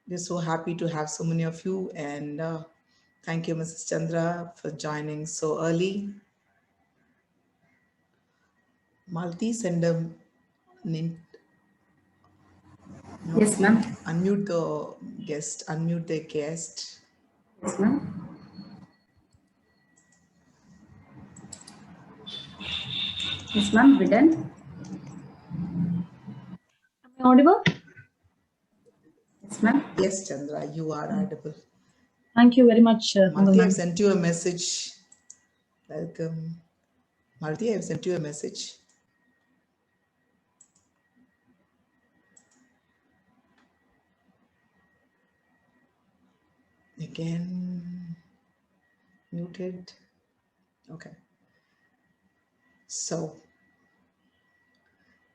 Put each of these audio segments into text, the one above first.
We're so happy to have so many of you, and thank you, Mrs. Chandra, for joining so early. Malti, send a nin- no, Yes, ma'am. unmute the guest, unmute the guest. Yes, ma'am. Yes, ma'am. We done. Am I audible? Yes, ma'am. Yes, Chandra, you are audible. Thank you very much, Kunal Malti, I've ma'am. sent you a message. Welcome. Malti, I've sent you a message. Again, muted. Okay. So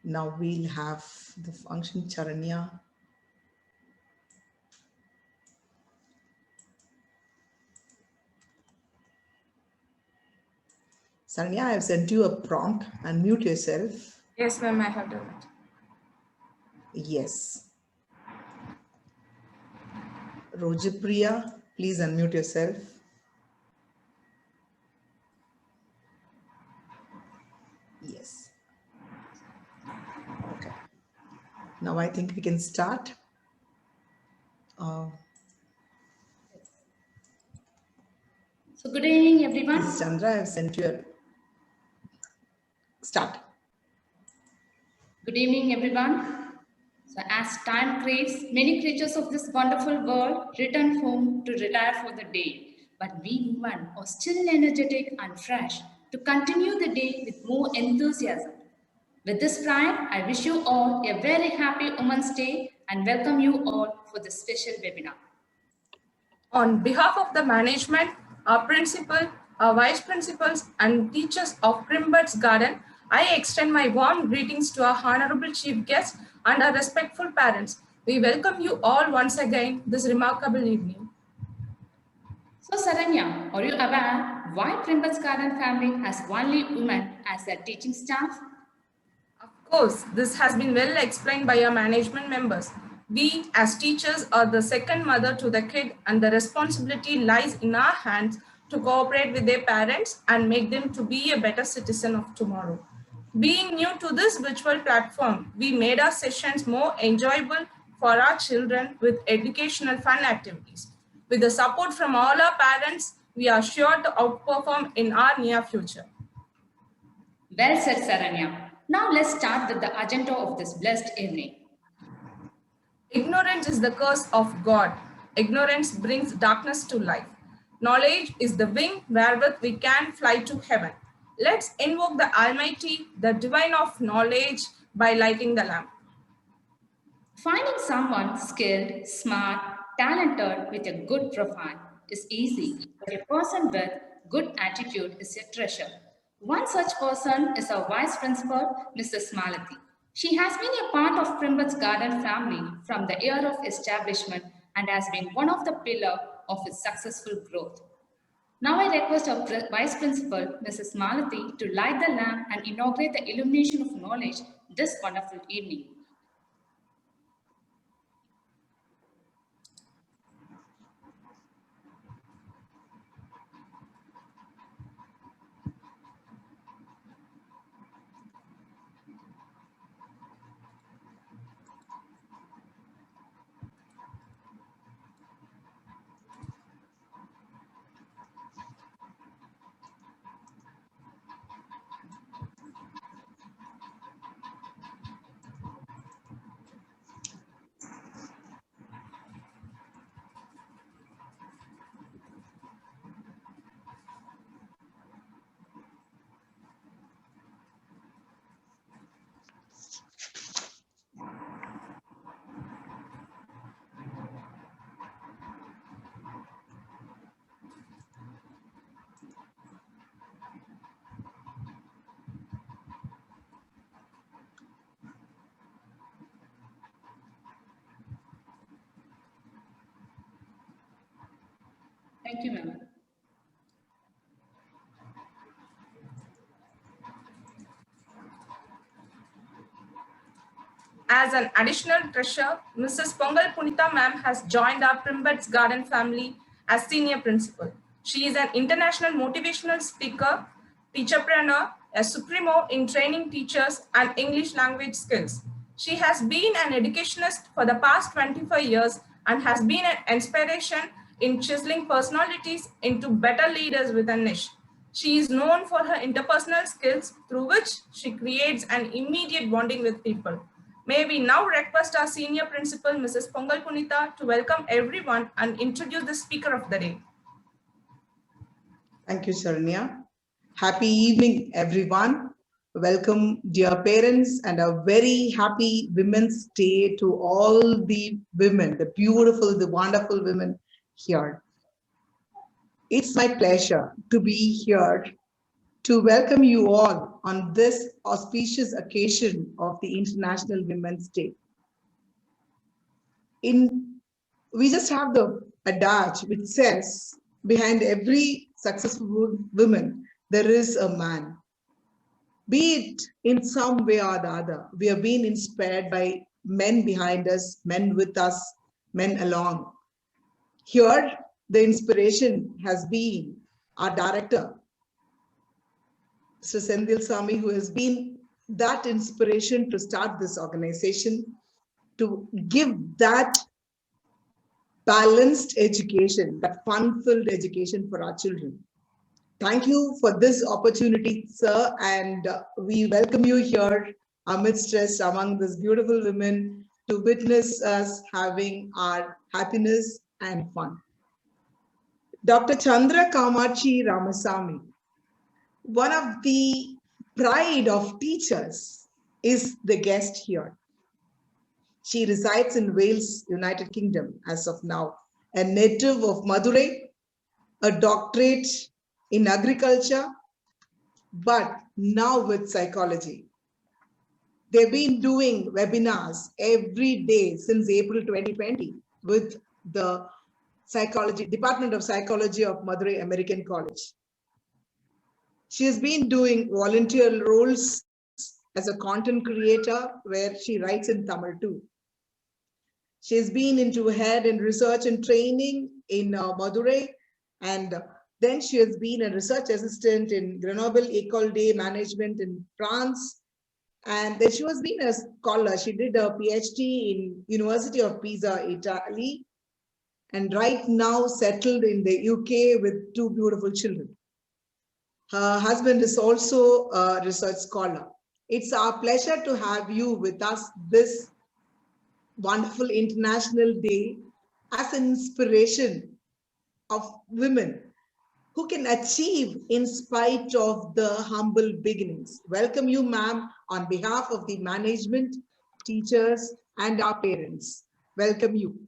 now we'll have the function Charanya. Saranya, I've sent you a prompt. Unmute yourself. Yes, ma'am, I have done it. Yes. Rojipriya, please unmute yourself. Yes. Okay. Now I think we can start. So good evening, everyone. This is Chandra. I've sent you a start. Good evening, everyone. So as time craves, many creatures of this wonderful world return home to retire for the day. But we women are still energetic and fresh to continue the day with more enthusiasm. With this pride, I wish you all a very happy Women's Day and welcome you all for this special webinar. On behalf of the management, our principal, our vice principals, and teachers of Primbird's Garden, I extend my warm greetings to our honorable chief guests and our respectful parents. We welcome you all once again this remarkable evening. So Saranya, are you aware why Primbird's Garden family has only women as their teaching staff? Of course, this has been well explained by our management members. We, as teachers, are the second mother to the kid, and the responsibility lies in our hands to cooperate with their parents and make them to be a better citizen of tomorrow. Being new to this virtual platform, we made our sessions more enjoyable for our children with educational fun activities. With the support from all our parents, we are sure to outperform in our near future. Well said, Saranya. Now let's start with the agenda of this blessed evening. Ignorance is the curse of God. Ignorance brings darkness to life. Knowledge is the wing wherewith we can fly to heaven. Let's invoke the Almighty, the divine of knowledge, by lighting the lamp. Finding someone skilled, smart, talented with a good profile is easy, but a person with good attitude is a treasure. One such person is our Vice Principal, Mrs. Malati. She has been a part of Primbird's Garden family from the year of establishment and has been one of the pillars of its successful growth. Now I request our Vice Principal, Mrs. Malati, to light the lamp and inaugurate the illumination of knowledge this wonderful evening. Thank you, ma'am. As an additional treasure, Mrs. Pongal Punita ma'am has joined our Primbets Garden family as senior principal. She is an international motivational speaker, teacherpreneur, a supremo in training teachers and English language skills. She has been an educationist for the past 25 years and has been an inspiration in chiseling personalities into better leaders with a niche. She is known for her interpersonal skills through which she creates an immediate bonding with people. May we now request our senior principal, Mrs. Pongal Punita, to welcome everyone and introduce the speaker of the day. Thank you, Sharanya. Happy evening, everyone. Welcome, dear parents, and a very happy Women's Day to all the women, the beautiful, the wonderful women here. It's my pleasure to be here to welcome you all on this auspicious occasion of the International Women's Day. We just have the adage which says, behind every successful woman, there is a man. Be it in some way or the other, we have been inspired by men behind us, men with us, men along. Here, the inspiration has been our director, Mr. Sendil Sami, who has been that inspiration to start this organization, to give that balanced education, that fun-filled education for our children. Thank you for this opportunity, sir, and we welcome you here amidst us among these beautiful women to witness us having our happiness and fun. Dr. Chandra Kamachi Ramasamy, one of the pride of teachers, is the guest here. She resides in Wales, United Kingdom as of now, a native of Madurai, a doctorate in agriculture, but now with psychology. They've been doing webinars every day since April 2020 with the Department of Psychology of Madurai American College. She has been doing volunteer roles as a content creator where she writes in Tamil too. She has been into head in research and training in Madurai, and then she has been a research assistant in Grenoble École de Management in France. And then she has been a scholar. She did a PhD in University of Pisa, Italy, and right now settled in the UK with two beautiful children. Her husband is also a research scholar. It's our pleasure to have you with us this wonderful International Day as an inspiration of women who can achieve in spite of the humble beginnings. Welcome you, ma'am, on behalf of the management, teachers, and our parents. Welcome you.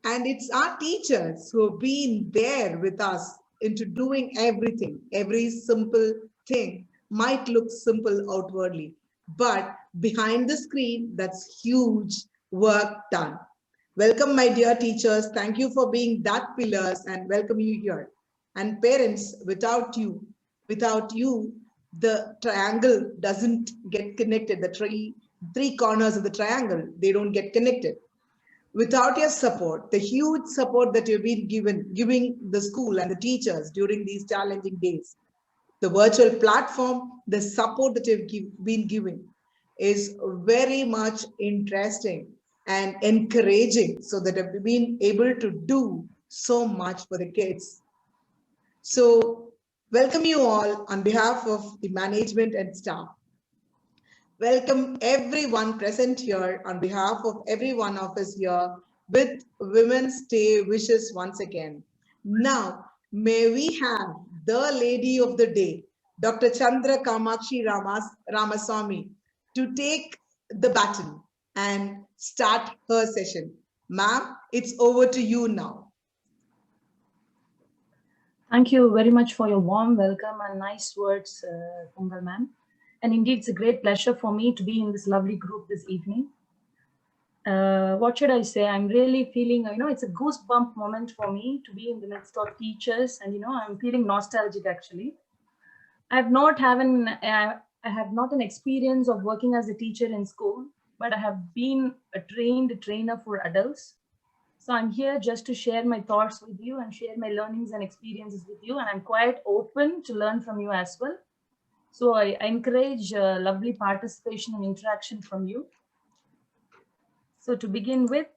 And it's our teachers who have been there with us into doing everything. Every simple thing might look simple outwardly, but behind the screen, that's huge work done. Welcome, my dear teachers. Thank you for being that pillars, and welcome you here. And parents, without you, the triangle doesn't get connected. The three corners of the triangle, they don't get connected. Without your support, the huge support that you've been giving the school and the teachers during these challenging days, the virtual platform, the support that you've been giving is very much interesting and encouraging, so that I've been able to do so much for the kids. So welcome you all on behalf of the management and staff. Welcome everyone present here on behalf of every one of us here with Women's Day wishes once again. Now, may we have the lady of the day, Dr. Chandra Kamachi Ramasamy, to take the baton and start her session. Ma'am, it's over to you now. Thank you very much for your warm welcome and nice words, Pongal ma'am. And indeed, it's a great pleasure for me to be in this lovely group this evening. What should I say? I'm really feeling, it's a goosebump moment for me to be in the midst of teachers, and I'm feeling nostalgic actually. I have not an experience of working as a teacher in school, but I have been a trained trainer for adults. So I'm here just to share my thoughts with you and share my learnings and experiences with you. And I'm quite open to learn from you as well. So I encourage lovely participation and interaction from you. So to begin with,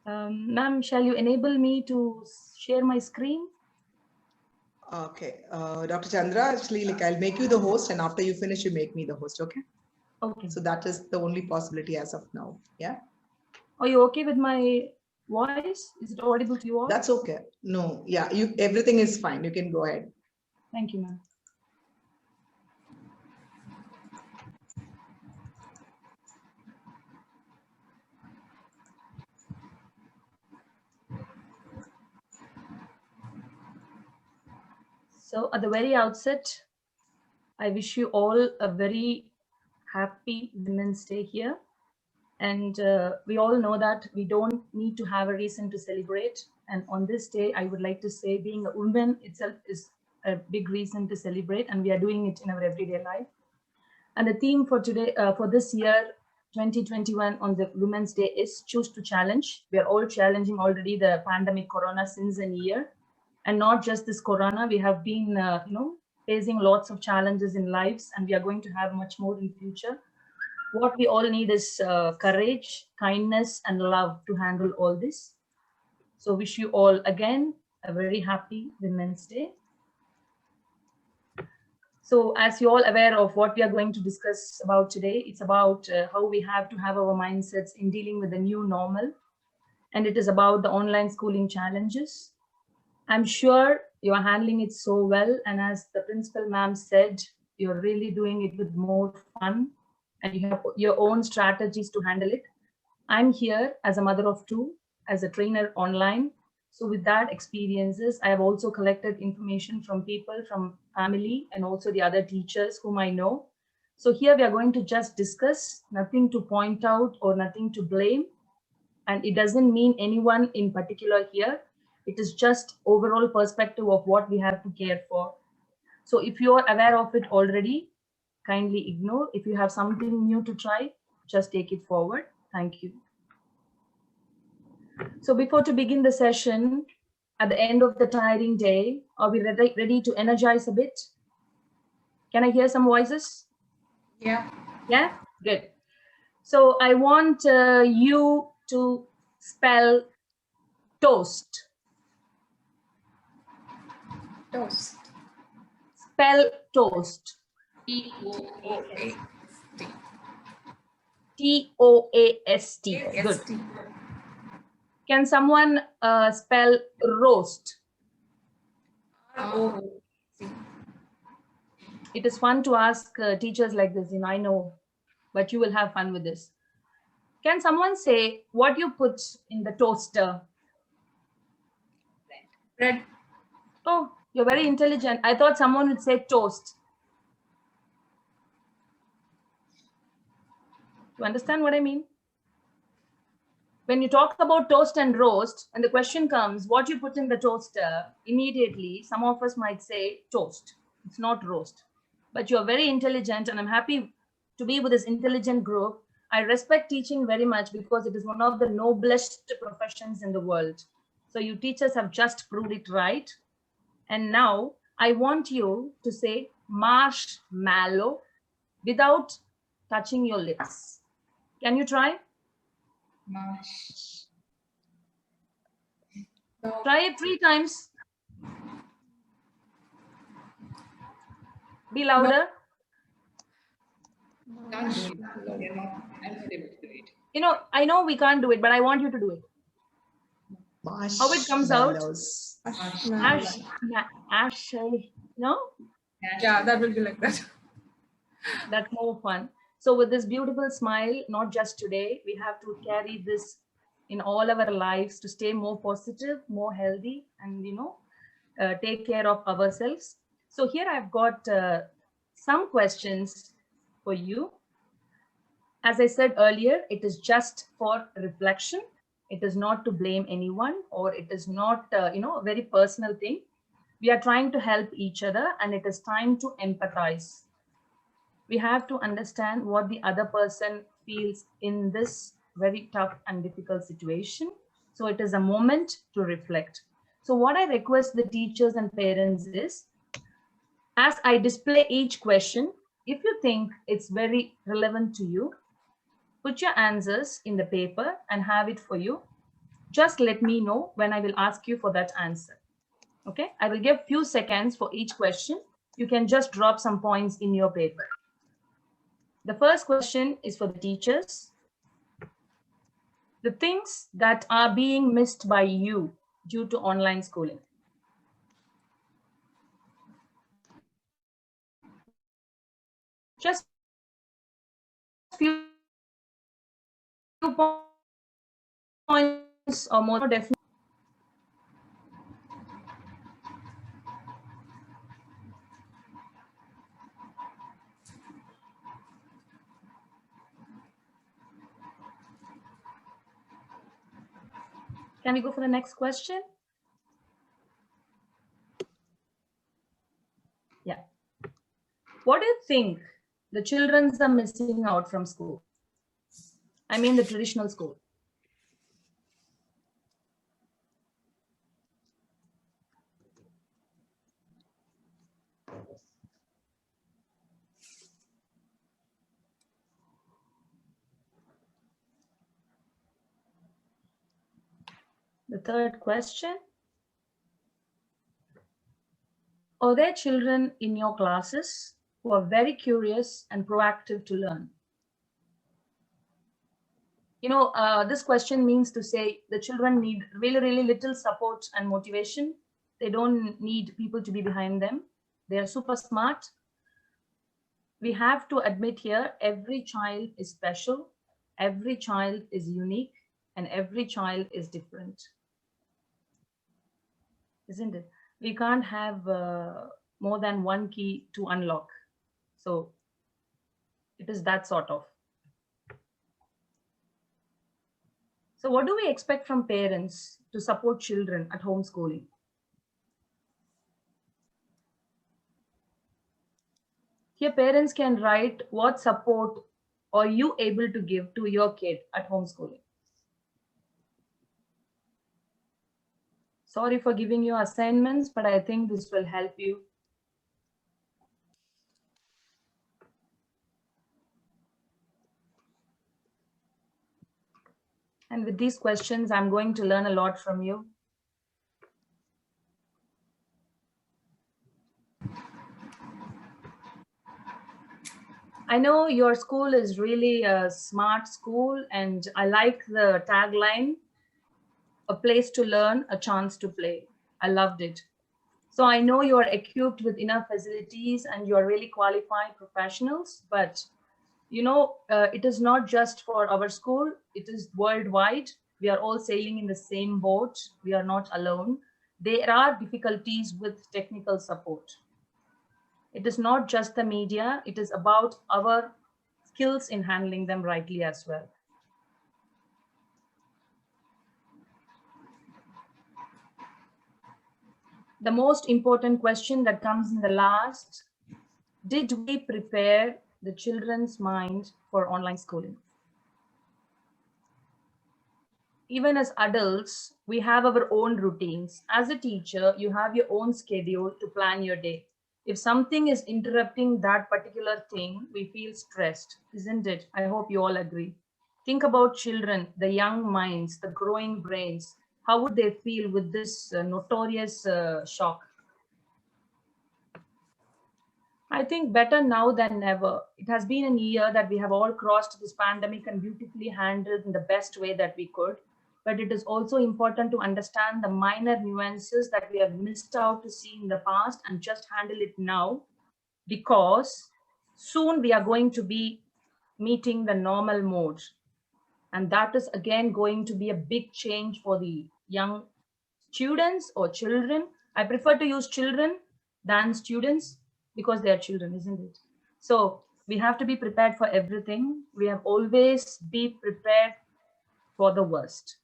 ma'am, shall you enable me to share my screen? Okay, Dr. Chandra, actually, like I'll make you the host, and after you finish, you make me the host. Okay. Okay. So that is the only possibility as of now. Yeah. Are you okay with my voice? Is it audible to you all? That's okay. No, yeah, everything is fine. You can go ahead. Thank you, ma'am. So at the very outset, I wish you all a very happy Women's Day here. And we all know that we don't need to have a reason to celebrate. And on this day, I would like to say being a woman itself is a big reason to celebrate, and we are doing it in our everyday life. And the theme for today, for this year, 2021 on the Women's Day is Choose to Challenge. We are all challenging already the pandemic corona since a year. And not just this corona, we have been facing lots of challenges in lives, and we are going to have much more in future. What we all need is courage, kindness, and love to handle all this. So wish you all again a very happy Women's Day. So as you're all aware of what we are going to discuss about today, it's about how we have to have our mindsets in dealing with the new normal. And it is about the online schooling challenges. I'm sure you're handling it so well. And as the principal ma'am said, you're really doing it with more fun and you have your own strategies to handle it. I'm here as a mother of two, as a trainer online. So with that experiences, I have also collected information from people, from family, and also the other teachers whom I know. So here we are going to just discuss, nothing to point out or nothing to blame. And it doesn't mean anyone in particular here. It is just overall perspective of what we have to care for. So if you are aware of it already, kindly ignore. If you have something new to try, just take it forward. Thank you. So before to begin the session, at the end of the tiring day, are we ready to energize a bit? Can I hear some voices? Yeah. Yeah, good. So I want you to spell toast. Toast. Spell toast. T-O-A-S-T. T-O-A-S-T. Good. Can someone spell roast? R-O-C. It is fun to ask teachers like this, I know, but you will have fun with this. Can someone say what you put in the toaster? Bread. Oh, you're very intelligent. I thought someone would say toast. You understand what I mean? When you talk about toast and roast, and the question comes, what you put in the toaster, immediately, some of us might say toast. It's not roast. But you're very intelligent, and I'm happy to be with this intelligent group. I respect teaching very much because it is one of the noblest professions in the world. So you teachers have just proved it right. And now I want you to say marshmallow without touching your lips. Can you try? Marsh. Try it 3 times. Be louder. Can't do it. I'm not able to do it. I know we can't do it, but I want you to do it. How it comes out? Ash, no? Yeah, that will be like that. That's more fun. So with this beautiful smile, not just today, we have to carry this in all our lives to stay more positive, more healthy, and take care of ourselves. So here I've got some questions for you. As I said earlier, it is just for reflection. It is not to blame anyone, or it is not a very personal thing. We are trying to help each other, and it is time to empathize. We have to understand what the other person feels in this very tough and difficult situation. So it is a moment to reflect. So what I request the teachers and parents is, as I display each question, if you think it's very relevant to you, put your answers in the paper and have it for you. Just let me know when I will ask you for that answer. Okay, I will give few seconds for each question. You can just drop some points in your paper. The first question is for the teachers. The things that are being missed by you due to online schooling. Just few points or more definitely. Can we go for the next question? Yeah. What do you think the children are missing out from school? I mean the traditional school. The third question. Are there children in your classes who are very curious and proactive to learn? You know, this question means to say the children need really, really little support and motivation. They don't need people to be behind them. They are super smart. We have to admit here, every child is special, every child is unique, and every child is different. Isn't it? We can't have more than one key to unlock. So it is that sort of. So what do we expect from parents to support children at homeschooling? Here parents can write what support are you able to give to your kid at homeschooling. Sorry for giving you assignments, but I think this will help you. And with these questions, I'm going to learn a lot from you. I know your school is really a smart school, and I like the tagline, a place to learn, a chance to play. I loved it. So I know you are equipped with enough facilities and you are really qualified professionals, but you know, it is not just for our school, it is worldwide. We are all sailing in the same boat. We are not alone. There are difficulties with technical support. It is not just the media, it is about our skills in handling them rightly as well. The most important question that comes in the last, did we prepare the children's mind for online schooling? Even as adults, we have our own routines. As a teacher, you have your own schedule to plan your day. If something is interrupting that particular thing, we feel stressed, isn't it? I hope you all agree. Think about children, the young minds, the growing brains. How would they feel with this notorious shock? I think better now than never. It has been a year that we have all crossed this pandemic and beautifully handled in the best way that we could. But it is also important to understand the minor nuances that we have missed out to see in the past and just handle it now, because soon we are going to be meeting the normal mode. And that is again going to be a big change for the young students or children. I prefer to use children than students because they are children, isn't it? So we have to be prepared for everything. We have always be prepared for the worst.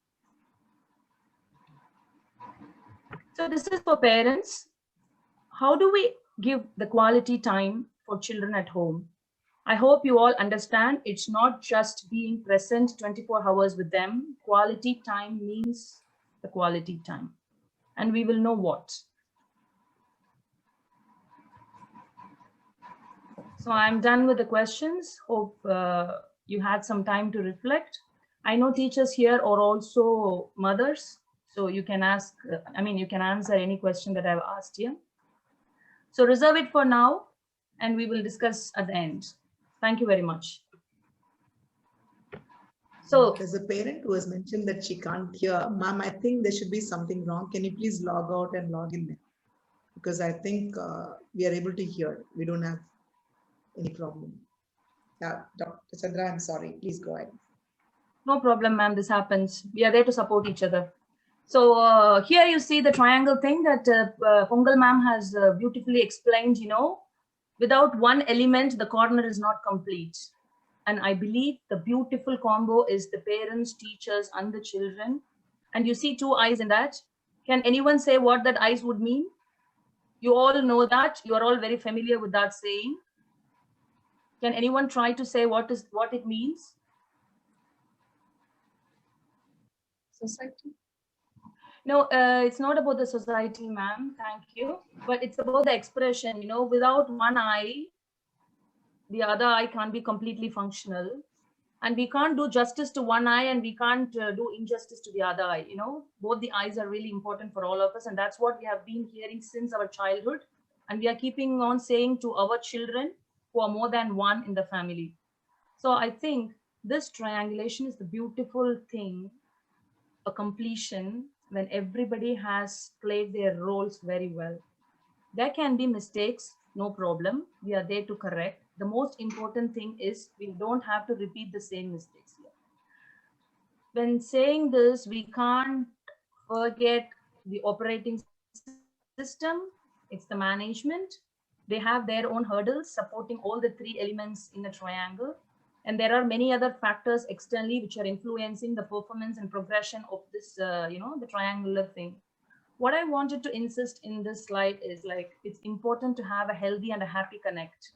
So this is for parents. How do we give the quality time for children at home? I hope you all understand it's not just being present 24 hours with them. Quality time means the quality time. And we will know what. So I'm done with the questions. Hope you had some time to reflect. I know teachers here are also mothers, so you can ask, you can answer any question that I've asked here. So reserve it for now, and we will discuss at the end. Thank you very much. So there's a parent who has mentioned that she can't hear. Ma'am, I think there should be something wrong. Can you please log out and log in there? Because I think we are able to hear. We don't have any problem. Yeah, Dr. Chandra, I'm sorry. Please go ahead. no problem, ma'am. This happens. We are there to support each other. So here you see the triangle thing that Pongal ma'am has beautifully explained. Without one element, the corner is not complete. And I believe the beautiful combo is the parents, teachers, and the children. And you see two eyes in that. Can anyone say what that eyes would mean? You all know that. You are all very familiar with that saying. Can anyone try to say what it means? Society. No, it's not about the society, ma'am. Thank you. But it's about the expression. Without one eye, the other eye can't be completely functional. And we can't do justice to one eye and we can't do injustice to the other eye. Both the eyes are really important for all of us. And that's what we have been hearing since our childhood. And we are keeping on saying to our children who are more than one in the family. So I think this triangulation is the beautiful thing, a completion when everybody has played their roles very well. There can be mistakes, no problem. We are there to correct. The most important thing is we don't have to repeat the same mistakes here. When saying this, we can't forget the operating system. It's the management. They have their own hurdles supporting all the three elements in a triangle. And there are many other factors externally which are influencing the performance and progression of this, the triangular thing. What I wanted to insist in this slide is it's important to have a healthy and a happy connect.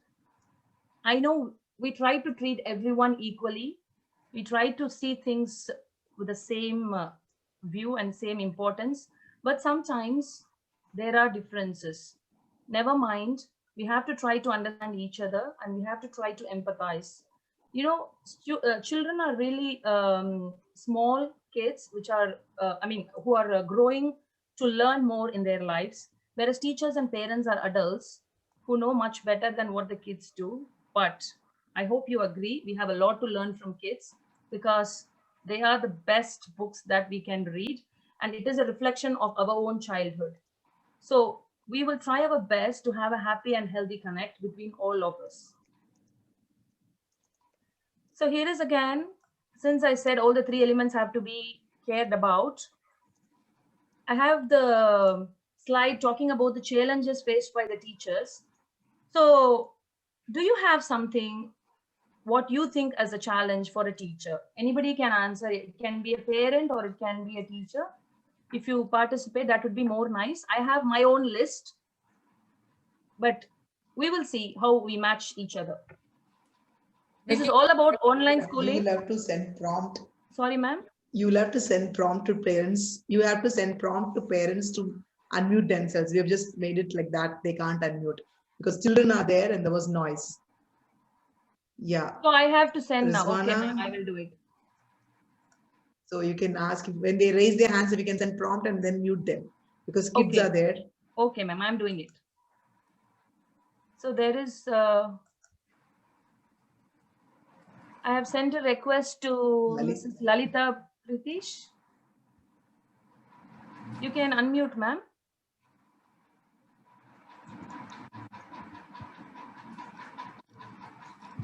I know we try to treat everyone equally. We try to see things with the same view and same importance, but sometimes there are differences. Never mind, we have to try to understand each other and we have to try to empathize. Children are really small kids, which are, who are growing to learn more in their lives, whereas teachers and parents are adults who know much better than what the kids do. But I hope you agree, we have a lot to learn from kids because they are the best books that we can read, and it is a reflection of our own childhood. So we will try our best to have a happy and healthy connect between all of us. So here is again, since I said all the three elements have to be cared about, I have the slide talking about the challenges faced by the teachers. So do you have something, what you think as a challenge for a teacher? Anybody can answer. It can be a parent or it can be a teacher. If you participate, that would be more nice. I have my own list, but we will see how we match each other. This is all about online schooling. You will have to send prompt. Sorry, ma'am. You will have to send prompt to parents. You have to send prompt to parents to unmute themselves. We have just made it like that. They can't unmute because children are there and there was noise. Yeah. So I have to send now. Rizwana, Okay, ma'am, I will do it. So you can ask when they raise their hands, we can send prompt and then mute them because kids are there. Okay, ma'am, I'm doing it. So there is, I have sent a request to Mrs. Lalita Pritish. You can unmute, ma'am.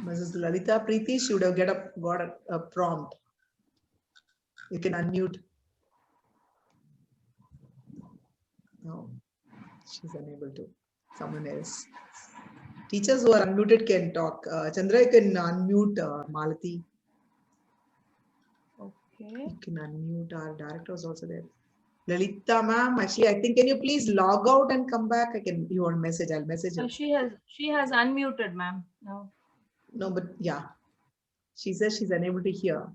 Mrs. Lalita Pritish, you would have got a prompt. You can unmute. No, she's unable to. Someone else. Teachers who are unmuted can talk. Chandra, you can unmute Malati. Okay. You can unmute. Our director was also there. Lalita ma'am, actually, I think, can you please log out and come back? You want message? I'll message her. She has unmuted, ma'am. No. No, but yeah, she says she's unable to hear.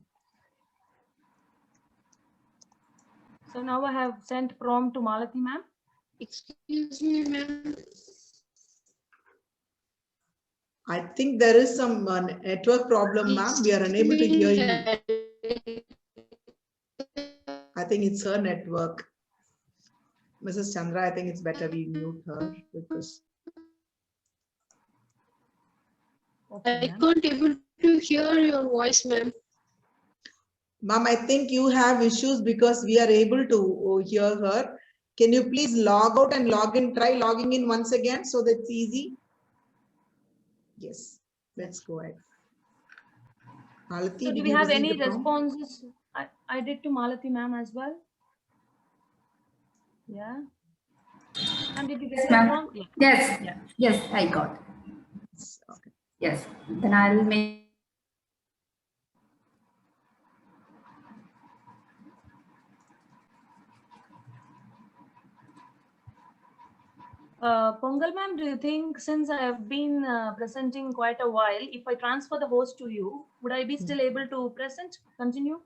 So now I have sent prompt to Malati ma'am. Excuse me, ma'am. I think there is some network problem, ma'am. We are unable to hear you. I think it's her network. Mrs. Chandra, I think it's better we mute her because. Okay, I ma'am. can't able to hear your voice, ma'am. Ma'am, I think you have issues because we are able to hear her. Can you please log out and log in? Try logging in once again so that's easy. Yes, let's go ahead. Malati, So do did we you have receive any the prompt? responses? I did to Malati ma'am as well. Yeah. And did you get Yes, the ma'am. prompt? Yeah. Yes, Yeah. yes, I got. Okay. Yes, then I'll make. Pongal ma'am, do you think since I have been presenting quite a while, if I transfer the host to you, would I be still able to present? Continue?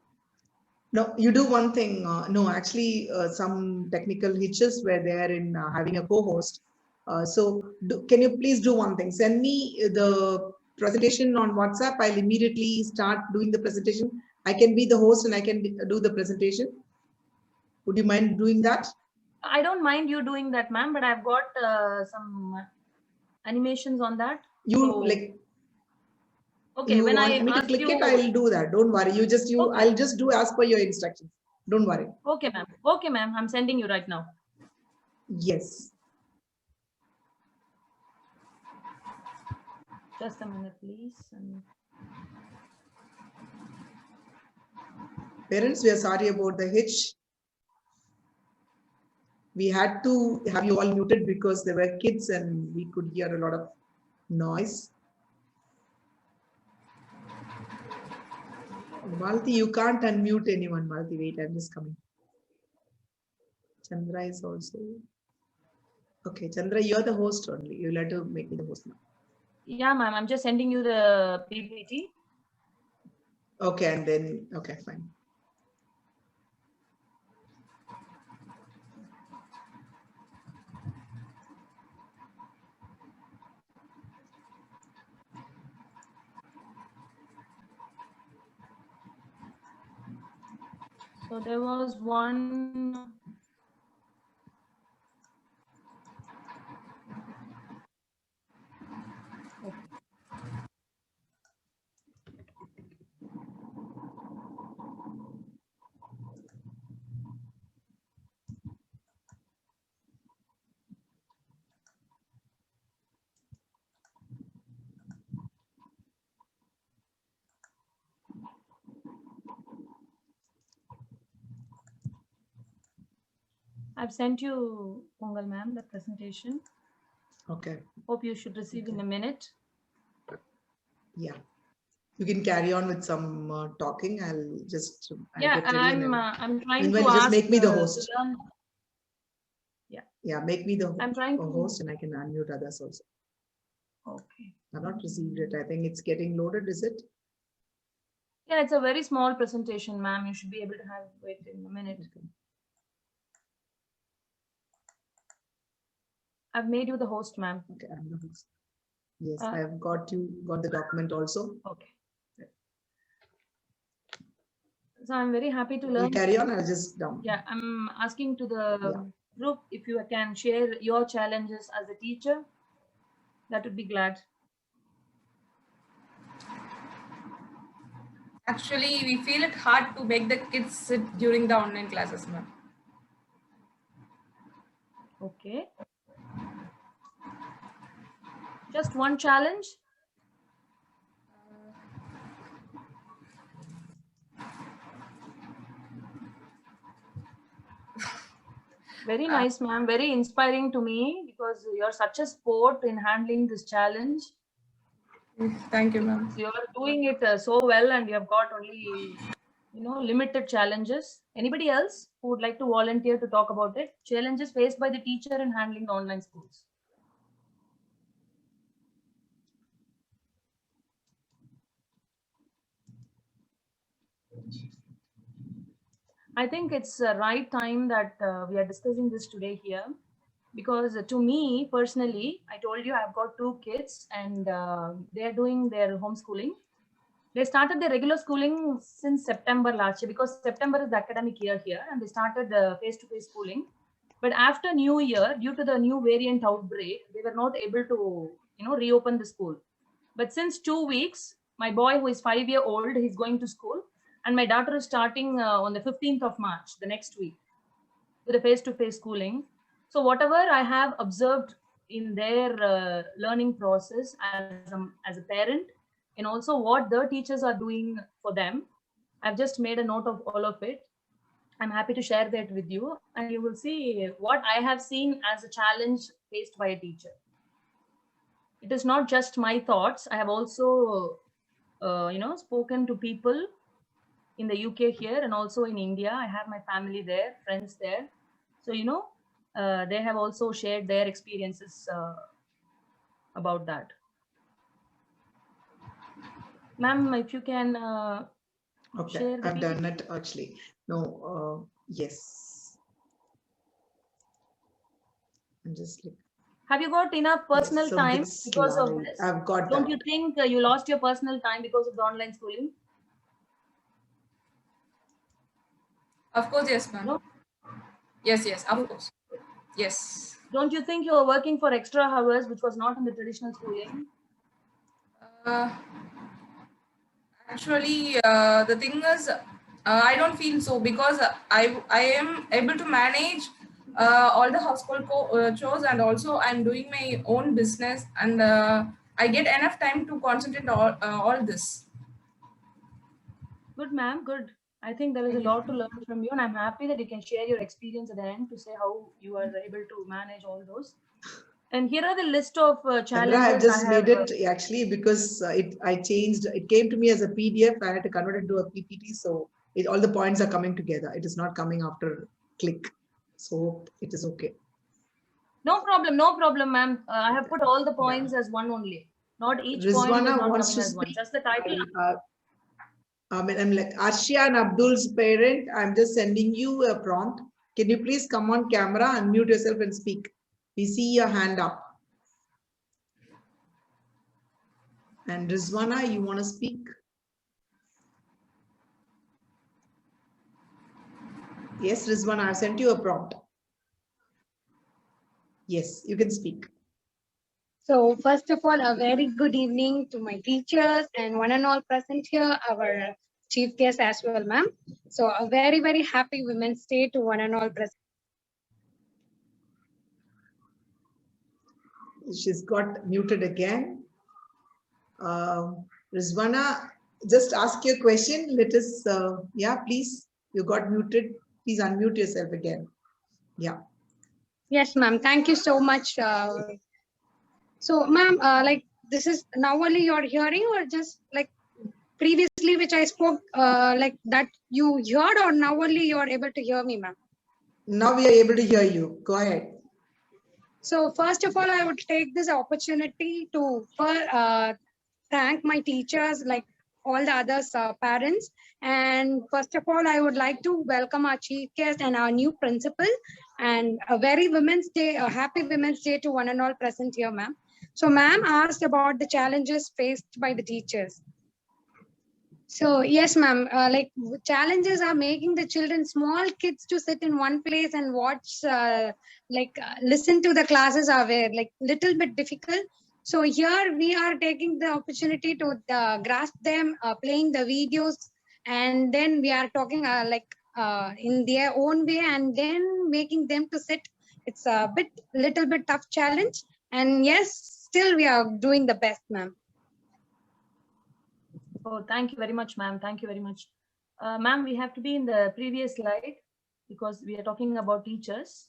No, you do one thing. No, actually, some technical hitches were there in having a co-host. Can you please do one thing? Send me the presentation on WhatsApp. I'll immediately start doing the presentation. I can be the host and I can do the presentation. Would you mind doing that? I don't mind you doing that, ma'am, but I've got some animations on that. You So, like okay, you when want I me to ask click you, it, I'll do that. Don't worry. Okay. I'll just do as per your instructions. Don't worry. Okay, ma'am. Okay, ma'am. I'm sending you right now. Yes. Just a minute, please. Parents, we are sorry about the hitch. We had to have you all muted because there were kids and we could hear a lot of noise. Malti, you can't unmute anyone. Malti, wait, I'm just coming. Chandra is also. Okay, Chandra, you're the host only. You'll have to make me the host now. Yeah, ma'am. I'm just sending you the PPT. Okay, and then, okay, fine. So there was one. I've sent you, Pongal ma'am, the presentation. Okay. Hope you should receive in a minute. Yeah. You can carry on with some talking. I'll just. Yeah, get ready I'm trying meanwhile, to just ask. make me the host. Yeah. Yeah, make me the I'm trying to host and I can unmute others also. Okay. I've not received it. I think it's getting loaded, is it? Yeah, it's a very small presentation, ma'am. You should be able to have it in a minute. Okay. I've made you the host, ma'am. Okay, I'm the host. Yes, I have got the document also. Okay. So I'm very happy to learn. You carry on, I'll just down. Yeah, I'm asking to the group if you can share your challenges as a teacher. That would be glad. Actually, we feel it hard to make the kids sit during the online classes, ma'am. Okay. Just one challenge. Very nice, ma'am. Very inspiring to me because you're such a sport in handling this challenge. Thank you, ma'am. So you're doing it so well, and you have got only, limited challenges. Anybody else who would like to volunteer to talk about it? Challenges faced by the teacher in handling the online schools. I think it's the right time that we are discussing this today here, because to me personally, I told you I've got 2 kids and they are doing their homeschooling. They started their regular schooling since September last year, because September is the academic year here, and they started face-to-face schooling. But after New Year, due to the new variant outbreak, they were not able to, reopen the school. But since 2 weeks, my boy who is 5 year old, he's going to school, and my daughter is starting on the 15th of March, the next week, with a face-to-face schooling. So whatever I have observed in their learning process as a parent, and also what the teachers are doing for them, I've just made a note of all of it. I'm happy to share that with you, and you will see what I have seen as a challenge faced by a teacher. It is not just my thoughts. I have also, spoken to people in the UK here and also in India. I have my family there, friends there. So, they have also shared their experiences about that. Ma'am, if you can Okay, share the I've done PPT. it actually. No, yes. I'm just like, Have you got enough personal yes, a time bit because of slow. this? I've got Don't that. you think you lost your personal time because of the online schooling? Of course, yes, ma'am. No? Yes, of course. Yes. Don't you think you are working for extra hours, which was not in the traditional schooling? Uh, Actually, the thing is, I don't feel so, because I am able to manage all the household chores, and also I'm doing my own business, and I get enough time to concentrate all this. Good, ma'am. Good. I think there is a Thank you. lot to learn from you, and I'm happy that you can share your experience at the end to say how you are able to manage all those. And here are the list of Chandra, I've challenges I just have. made it actually because I changed. It came to me as a PDF. I had to convert it into a PPT, so all the points are coming together. It is not coming after click. So it is okay. No problem, ma'am. I have put all the points as one only. Not each point is Rizwana not wants coming to as one. speak. Just the title. I'm like Arshia and Abdul's parent. I'm just sending you a prompt. Can you please come on camera, unmute yourself and speak? We see your hand up. And Rizwana, you want to speak? Yes, Rizwana, I've sent you a prompt. Yes, you can speak. So first of all, a very good evening to my teachers and one and all present here, our chief guest as well, ma'am. So a very, very happy Women's Day to one and all present. She's got muted again. Rizwana, just ask your question. Let us, yeah, please. You got muted. Please unmute yourself again. Yeah. Yes, ma'am. Thank you so much. So, ma'am, like this is now only you're hearing, or just like previously which I spoke, like that you heard, or now only you're able to hear me, ma'am? Now we are able to hear you. Go ahead. So first of all, I would take this opportunity to thank my teachers, like all the others, parents. And first of all, I would like to welcome our chief guest and our new principal, and a very Women's Day, a happy Women's Day to one and all present here, ma'am. So ma'am asked about the challenges faced by the teachers. So yes, ma'am, like challenges are making the children, small kids, to sit in one place and watch, listen to the classes are very, like little bit difficult. So here we are taking the opportunity to grasp them, playing the videos, and then we are talking in their own way, and then making them to sit. It's a little bit tough challenge, and yes, still we are doing the best, ma'am. Oh, thank you very much, ma'am. Thank you very much. Ma'am, we have to be in the previous slide because we are talking about teachers.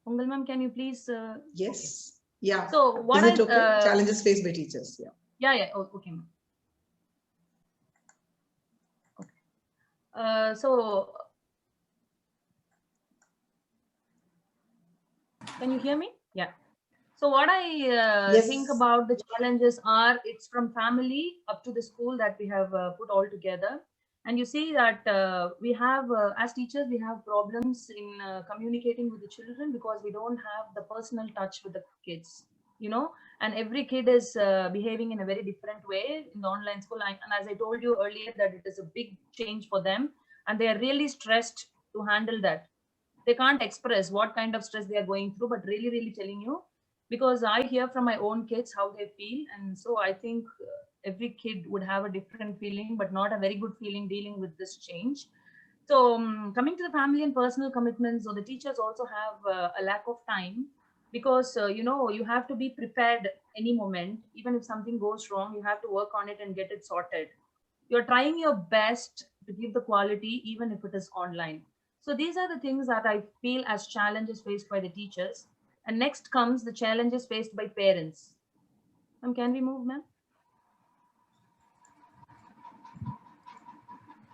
Ungal ma'am, can you please? Yes. Yeah. So what is it okay? Challenges faced by teachers. Yeah. Yeah. Oh, okay, ma'am. Okay. So can you hear me? Yeah. So what I Yes. think about the challenges are, it's from family up to the school that we have put all together. And you see that we have, as teachers, we have problems in communicating with the children because we don't have the personal touch with the kids, you know, and every kid is behaving in a very different way in the online school. And as I told you earlier, that it is a big change for them, and they are really stressed to handle that. They can't express what kind of stress they are going through, but really telling you, because I hear from my own kids how they feel. And so I think every kid would have a different feeling, but not a very good feeling dealing with this change. So coming to the family and personal commitments, so the teachers also have a lack of time, because you know, you have to be prepared any moment. Even if something goes wrong, you have to work on it and get it sorted. You're trying your best to give the quality even if it is online. So these are the things that I feel as challenges faced by the teachers. And next comes the challenges faced by parents. Can we move, ma'am?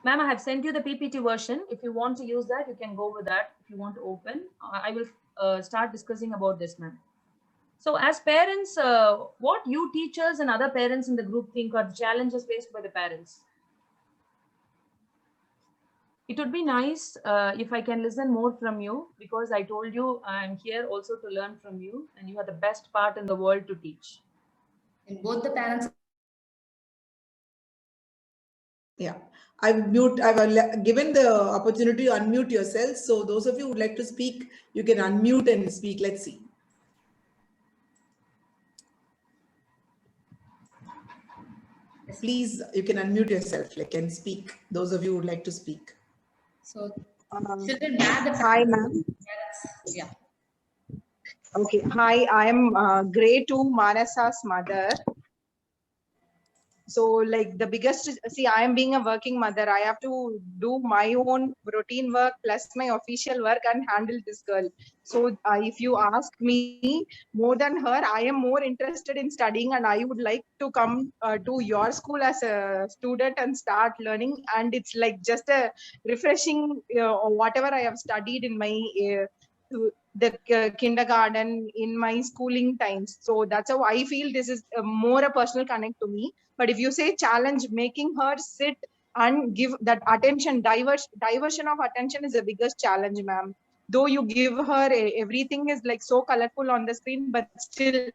Ma'am, I have sent you the PPT version. If you want to use that, you can go with that. If you want to open, I will start discussing about this, ma'am. So as parents, what you teachers and other parents in the group think are the challenges faced by the parents? It would be nice if I can listen more from you, because I told you I'm here also to learn from you, and you are the best part in the world to teach. And both the parents. Yeah, I've given the opportunity to unmute yourself. So those of you who would like to speak, you can unmute and speak. Let's see. Please, you can unmute yourself, like, and speak. Those of you who would like to speak. So children where the Hi, ma'am. yeah. Okay. Hi, I'm grade 2 Manasa's mother. So like the biggest, see, I am being a working mother. I have to do my own routine work plus my official work and handle this girl. So if you ask me more than her, I am more interested in studying, and I would like to come to your school as a student and start learning. And it's like just a refreshing whatever I have studied in my the kindergarten in my schooling times. So that's how I feel this is more a personal connect to me. But if you say challenge, making her sit and give that attention, diversion of attention is the biggest challenge, ma'am. Though you give her everything is like so colorful on the screen, but still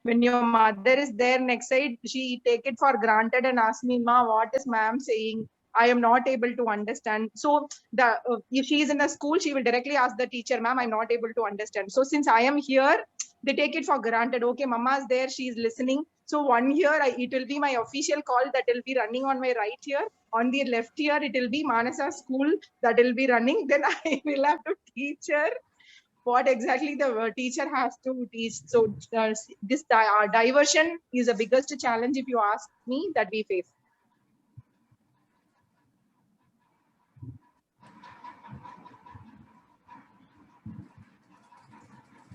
when your mother is there next side, she take it for granted and ask me, ma, what is ma'am saying? I am not able to understand. So the if she is in the school, she will directly ask the teacher, ma'am, I'm not able to understand. So since I am here, they take it for granted. Okay, mama is there, she is listening. So one here, it will be my official call that will be running on my right here. On the left here, it will be Manasa school that will be running. Then I will have to teach her what exactly the teacher has to teach. So this diversion is the biggest challenge, if you ask me, that we face.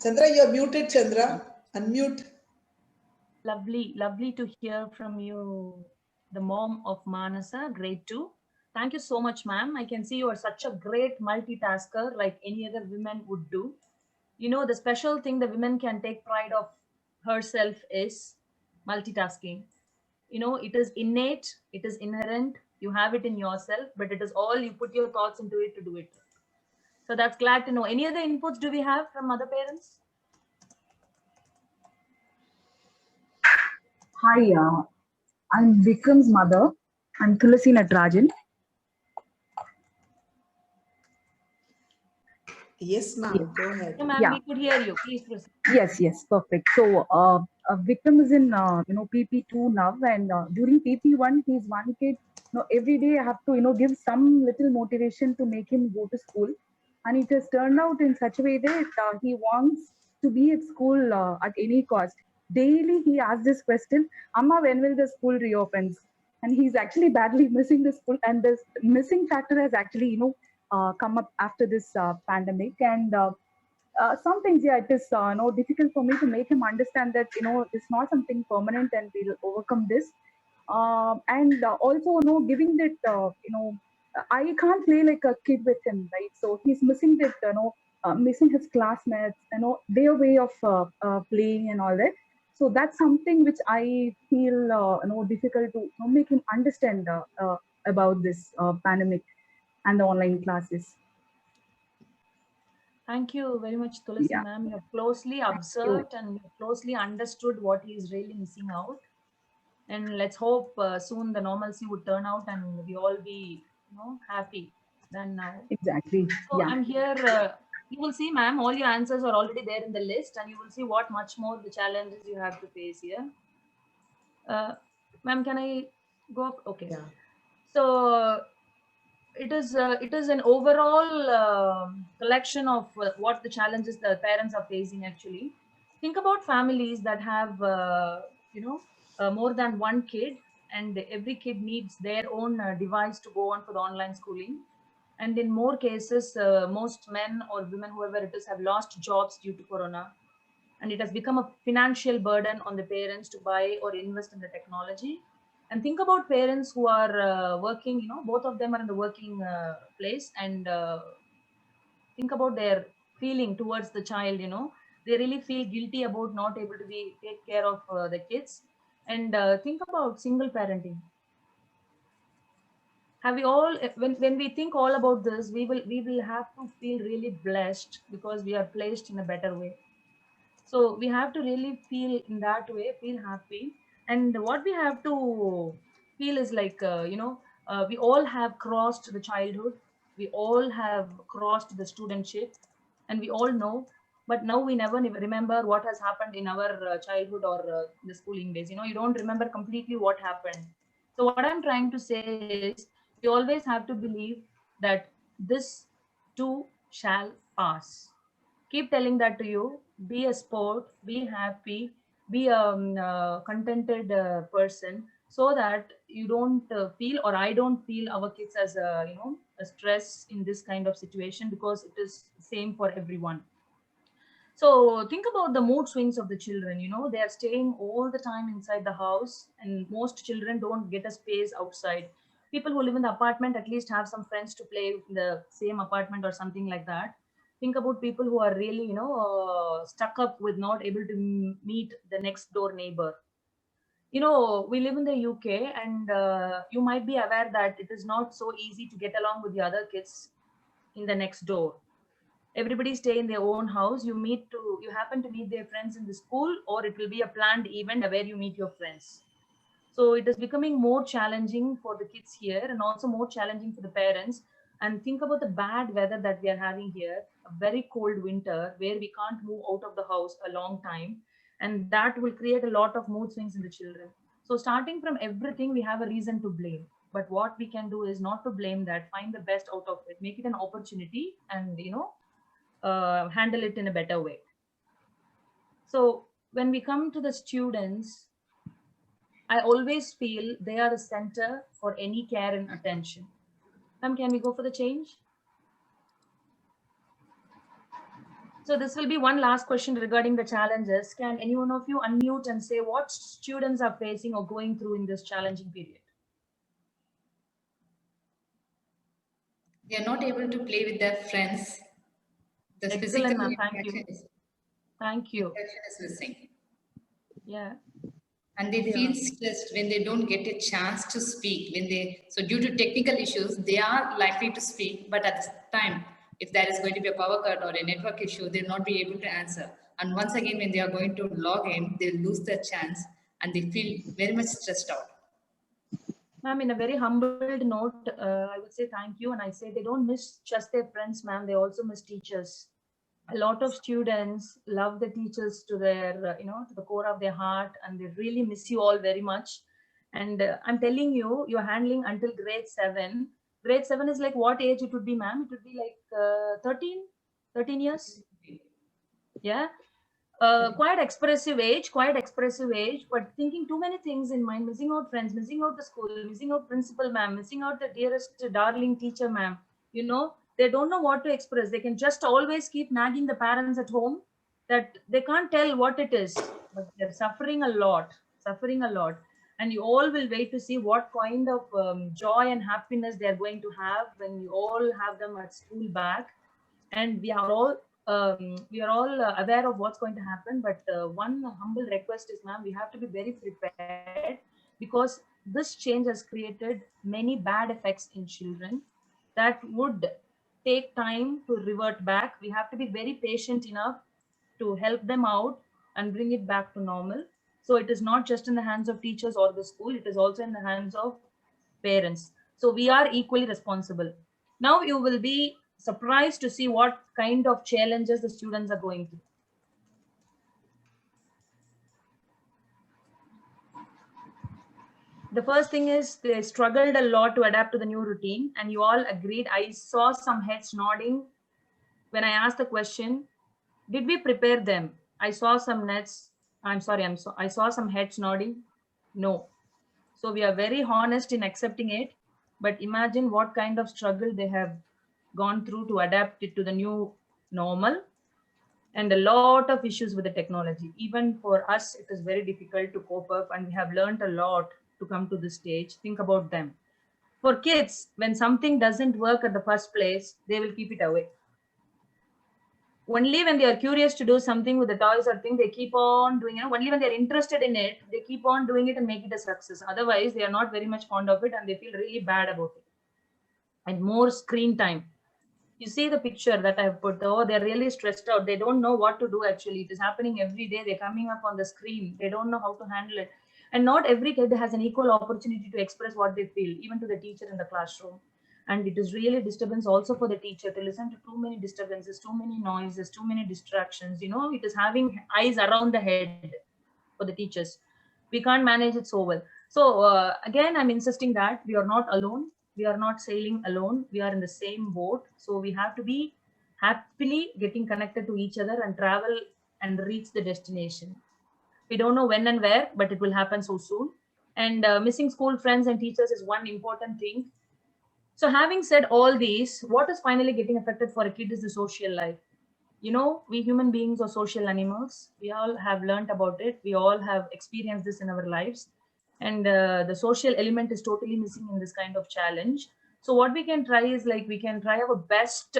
Chandra, you're muted, Chandra. Unmute. Lovely to hear from you, the mom of Manasa, grade 2. Thank you so much, ma'am. I can see you are such a great multitasker, like any other women would do. You know, the special thing the women can take pride of herself is multitasking. You know, it is innate, it is inherent, you have it in yourself, but it is all you put your thoughts into it to do it. So that's glad to know. Any other inputs do we have from other parents? Hi, I'm Vikram's mother. I'm Tulasi Natarajan. Yes, ma'am. Go ahead. Yeah, ma'am, we could hear you. Please proceed. Yes, perfect. So, Vikram is in PP2 now, and during PP1, he's one kid. Every day I have to give some little motivation to make him go to school, and it has turned out in such a way that he wants to be at school at any cost. Daily he asks this question, "Amma, when will the school reopens?" And he's actually badly missing the school, and this missing factor has actually come up after this pandemic. And sometimes, yeah, it is difficult for me to make him understand that it's not something permanent, and we'll overcome this. And also, giving that I can't play like a kid with him, right? So he's missing that, missing his classmates, their way of playing and all that. So that's something which I feel difficult to make him understand. about this pandemic and the online classes. Thank you very much, Tulasi Yeah, ma'am. You have closely thank you. observed and you closely understood what he is really missing out. And let's hope soon the normalcy would turn out and we all be, happy than now. Exactly. So Yeah. I'm here. You will see, ma'am, all your answers are already there in the list, and you will see what much more the challenges you have to face here. Ma'am, can I go up? Okay. Yeah. So it is an overall collection of what the challenges the parents are facing. Actually, think about families that have more than one kid, and every kid needs their own device to go on for the online schooling. And in more cases, most men or women, whoever it is, have lost jobs due to corona, and it has become a financial burden on the parents to buy or invest in the technology. And think about parents who are working, both of them are in the working place, and think about their feeling towards the child. They really feel guilty about not able to be take care of the kids. And think about single parenting. Have we all, when we think all about this, we will have to feel really blessed because we are placed in a better way. So we have to really feel in that way, feel happy. And what we have to feel is like, we all have crossed the childhood, we all have crossed the studentship, and we all know. But now we never remember what has happened in our childhood or the schooling days. You don't remember completely what happened. So what I'm trying to say is, we always have to believe that this too shall pass. Keep telling that to you. Be a sport, be happy, be a contented person, so that you don't feel, or I don't feel, our kids as a stress in this kind of situation, because it is same for everyone. So think about the mood swings of the children. They are staying all the time inside the house, and most children don't get a space outside. People who live in the apartment at least have some friends to play in the same apartment or something like that. Think about people who are really, stuck up with not able to meet the next door neighbor. We live in the UK, and you might be aware that it is not so easy to get along with the other kids in the next door. Everybody stay in their own house. You happen to meet their friends in the school, or it will be a planned event where you meet your friends. So it is becoming more challenging for the kids here, and also more challenging for the parents. And think about the bad weather that we are having here, a very cold winter where we can't move out of the house a long time, and that will create a lot of mood swings in the children. So starting from everything, we have a reason to blame. But what we can do is not to blame that, find the best out of it, make it an opportunity, and handle it in a better way. So when we come to the students, I always feel they are the center for any care and attention. Ma'am, can we go for the change? So this will be one last question regarding the challenges. Can any one of you unmute and say what students are facing or going through in this challenging period? They are not able to play with their friends. The physical Excellent, ma'am. Thank you. interaction is missing. Yeah. And they feel stressed when they don't get a chance to speak. So due to technical issues, they are likely to speak, but at the time, if there is going to be a power cut or a network issue, they'll not be able to answer. And once again, when they are going to log in, they'll lose their chance and they feel very much stressed out. Ma'am, in a very humbled note, I would say thank you. And I say they don't miss just their friends, ma'am. They also miss teachers. A lot of students love the teachers to their, to the core of their heart, and they really miss you all very much. And I'm telling you, you're handling until grade 7. Grade 7 is like what age it would be, ma'am? It would be like 13 years. Yeah. Quite expressive age, but thinking too many things in mind, missing out friends, missing out the school, missing out principal ma'am, missing out the dearest darling teacher ma'am. They don't know what to express. They can just always keep nagging the parents at home that they can't tell what it is, but they're suffering a lot. And you all will wait to see what kind of joy and happiness they're going to have when you all have them at school back. And we are all aware of what's going to happen. But one humble request is, ma'am, we have to be very prepared, because this change has created many bad effects in children that would take time to revert back. We have to be very patient enough to help them out and bring it back to normal. So it is not just in the hands of teachers or the school, it is also in the hands of parents. So we are equally responsible. Now you will be surprised to see what kind of challenges the students are going through. The first thing is they struggled a lot to adapt to the new routine, and you all agreed. I saw some heads nodding when I asked the question, did we prepare them? I saw some nets. I saw some heads nodding. No. So we are very honest in accepting it, but imagine what kind of struggle they have gone through to adapt it to the new normal, and a lot of issues with the technology. Even for us, it is very difficult to cope up, and we have learned a lot to come to this stage. Think about them. For kids, when something doesn't work at the first place, they will keep it away. Only when they are curious to do something with the toys or thing, they keep on doing it. Only when they're interested in it, they keep on doing it and make it a success. Otherwise, they are not very much fond of it and they feel really bad about it. And more screen time. You see the picture that I've put, oh, they're really stressed out. They don't know what to do actually. It is happening every day. They're coming up on the screen. They don't know how to handle it. And not every kid has an equal opportunity to express what they feel, even to the teacher in the classroom. And it is really disturbance also for the teacher to listen to too many disturbances, too many noises, too many distractions. You know, it is having eyes around the head for the teachers. We can't manage it so well. So again, I'm insisting that we are not alone. We are not sailing alone. We are in the same boat. So we have to be happily getting connected to each other and travel and reach the destination. We don't know when and where, but it will happen so soon. And missing school friends and teachers is one important thing. So having said all these, what is finally getting affected for a kid is the social life. You know, we human beings are social animals. We all have learned about it. We all have experienced this in our lives. And the social element is totally missing in this kind of challenge. So what we can try is like, we can try our best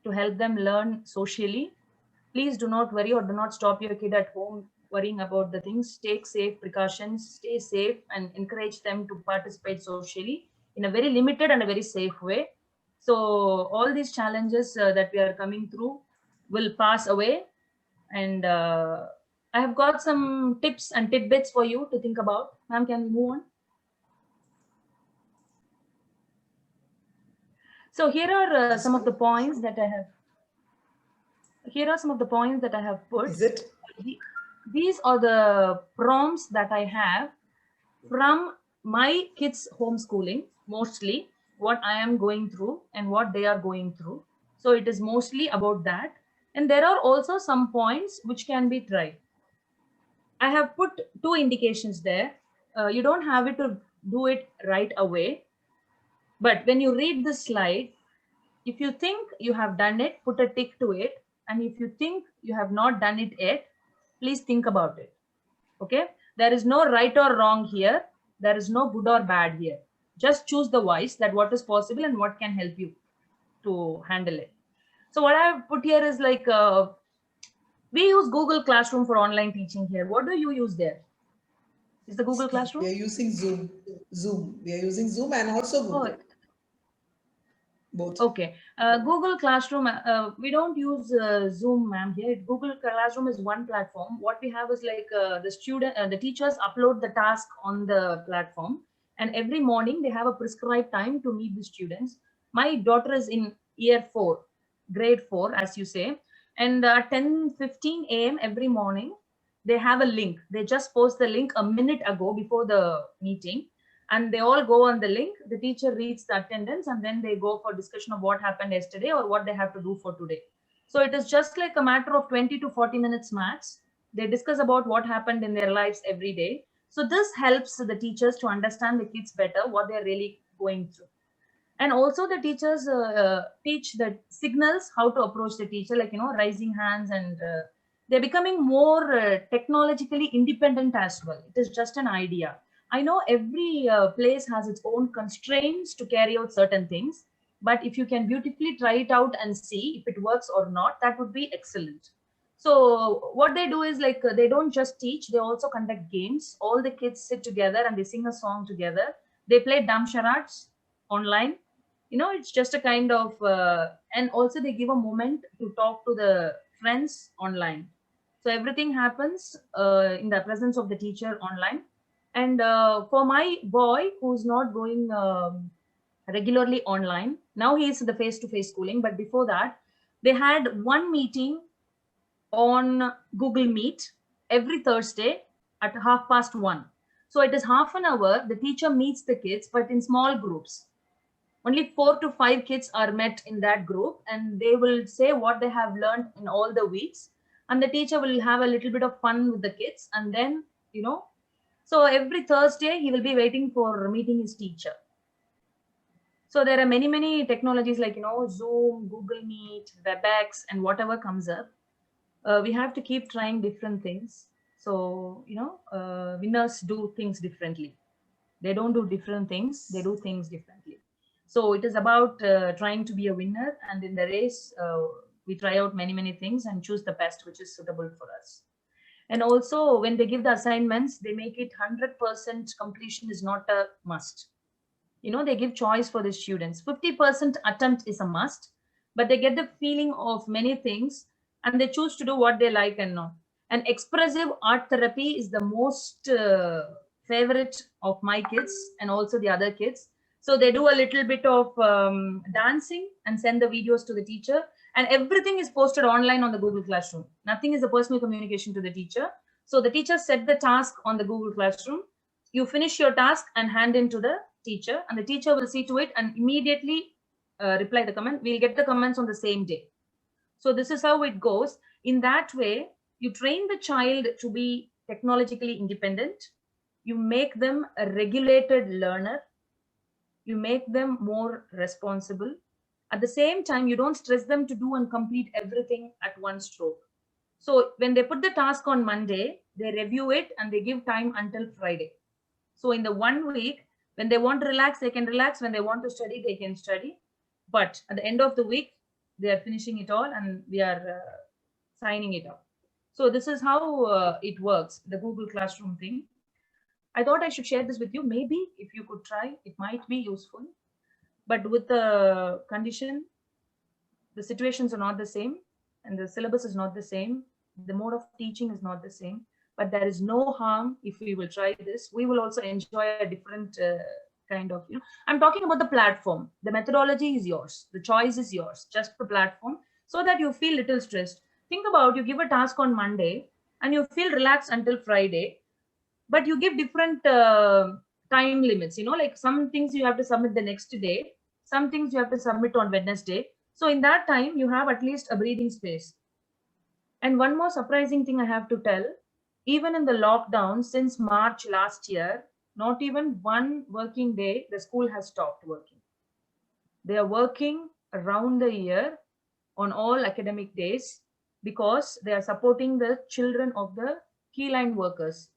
to help them learn socially. Please do not worry or do not stop your kid at home worrying about the things. Take safe precautions, stay safe, and encourage them to participate socially in a very limited and a very safe way. So all these challenges that we are coming through will pass away. And I have got some tips and tidbits for you to think about. Ma'am, can we move on? So here are some of the points that I have. Here are some of the points that I have put. Is it? These are the prompts that I have from my kids' homeschooling, mostly what I am going through and what they are going through. So it is mostly about that. And there are also some points which can be tried. I have put two indications there. You don't have it to do it right away. But when you read the slide, if you think you have done it, put a tick to it. And if you think you have not done it yet, please think about it. Okay? There is no right or wrong here. There is no good or bad here. Just choose the wise, that what is possible and what can help you to handle it. So what I have put here is like, we use Google Classroom for online teaching here. What do you use there? Is the Google Classroom? We are using Zoom. We are using Zoom and also Google. Oh, both. Okay. Google Classroom, we don't use Zoom, ma'am, here. Google Classroom is one platform. What we have is like the teachers upload the task on the platform, and every morning they have a prescribed time to meet the students. My daughter is in year 4, grade 4, as you say, and 10:15 a.m. every morning, they have a link. They just post the link a minute ago before the meeting, and they all go on the link. The teacher reads the attendance, and then they go for discussion of what happened yesterday or what they have to do for today. So it is just like a matter of 20 to 40 minutes max. They discuss about what happened in their lives every day. So this helps the teachers to understand the kids better, what they're really going through. And also the teachers teach the signals, how to approach the teacher, like, you know, raising hands, and they're becoming more technologically independent as well. It is just an idea. I know every place has its own constraints to carry out certain things, but if you can beautifully try it out and see if it works or not, that would be excellent. So what they do is like they don't just teach, they also conduct games. All the kids sit together and they sing a song together. They play dumb charades online. You know, it's just a kind of, and also they give a moment to talk to the friends online. So everything happens in the presence of the teacher online. And for my boy who's not going regularly online, now he is the face-to-face schooling. But before that, they had one meeting on Google Meet every Thursday at 1:30. So it is half an hour. The teacher meets the kids, but in small groups. Only 4 to 5 kids are met in that group, and they will say what they have learned in all the weeks. And the teacher will have a little bit of fun with the kids. And then, you know, so every Thursday he will be waiting for meeting his teacher. So there are many, many technologies like, you know, Zoom, Google Meet, WebEx, and whatever comes up. We have to keep trying different things. So, you know, winners do things differently. They don't do different things, they do things differently. So it is about trying to be a winner. And in the race, we try out many, many things and choose the best which is suitable for us. And also when they give the assignments, they make it 100% completion is not a must. You know, they give choice for the students. 50% attempt is a must, but they get the feeling of many things and they choose to do what they like and not. And expressive art therapy is the most favorite of my kids and also the other kids. So they do a little bit of dancing and send the videos to the teacher, and everything is posted online on the Google Classroom. Nothing is a personal communication to the teacher. So the teacher set the task on the Google Classroom. You finish your task and hand in to the teacher, and the teacher will see to it and immediately reply the comment. We'll get the comments on the same day. So this is how it goes. In that way, you train the child to be technologically independent. You make them a regulated learner. You make them more responsible. At the same time, you don't stress them to do and complete everything at one stroke. So when they put the task on Monday, they review it and they give time until Friday. So in the 1 week, when they want to relax, they can relax. When they want to study, they can study. But at the end of the week, they are finishing it all and we are signing it up. So this is how it works, the Google Classroom thing. I thought I should share this with you. Maybe if you could try, it might be useful. But with the condition, the situations are not the same and the syllabus is not the same. The mode of teaching is not the same. But there is no harm if we will try this. We will also enjoy a different kind of, you know, I'm talking about the platform. The methodology is yours. The choice is yours, just the platform, so that you feel little stressed. Think about, you give a task on Monday and you feel relaxed until Friday, but you give different time limits, you know, like some things you have to submit the next day, some things you have to submit on Wednesday. So in that time, you have at least a breathing space. And one more surprising thing I have to tell, even in the lockdown since March last year, not even one working day, the school has stopped working. They are working around the year on all academic days because they are supporting the children of the key line workers,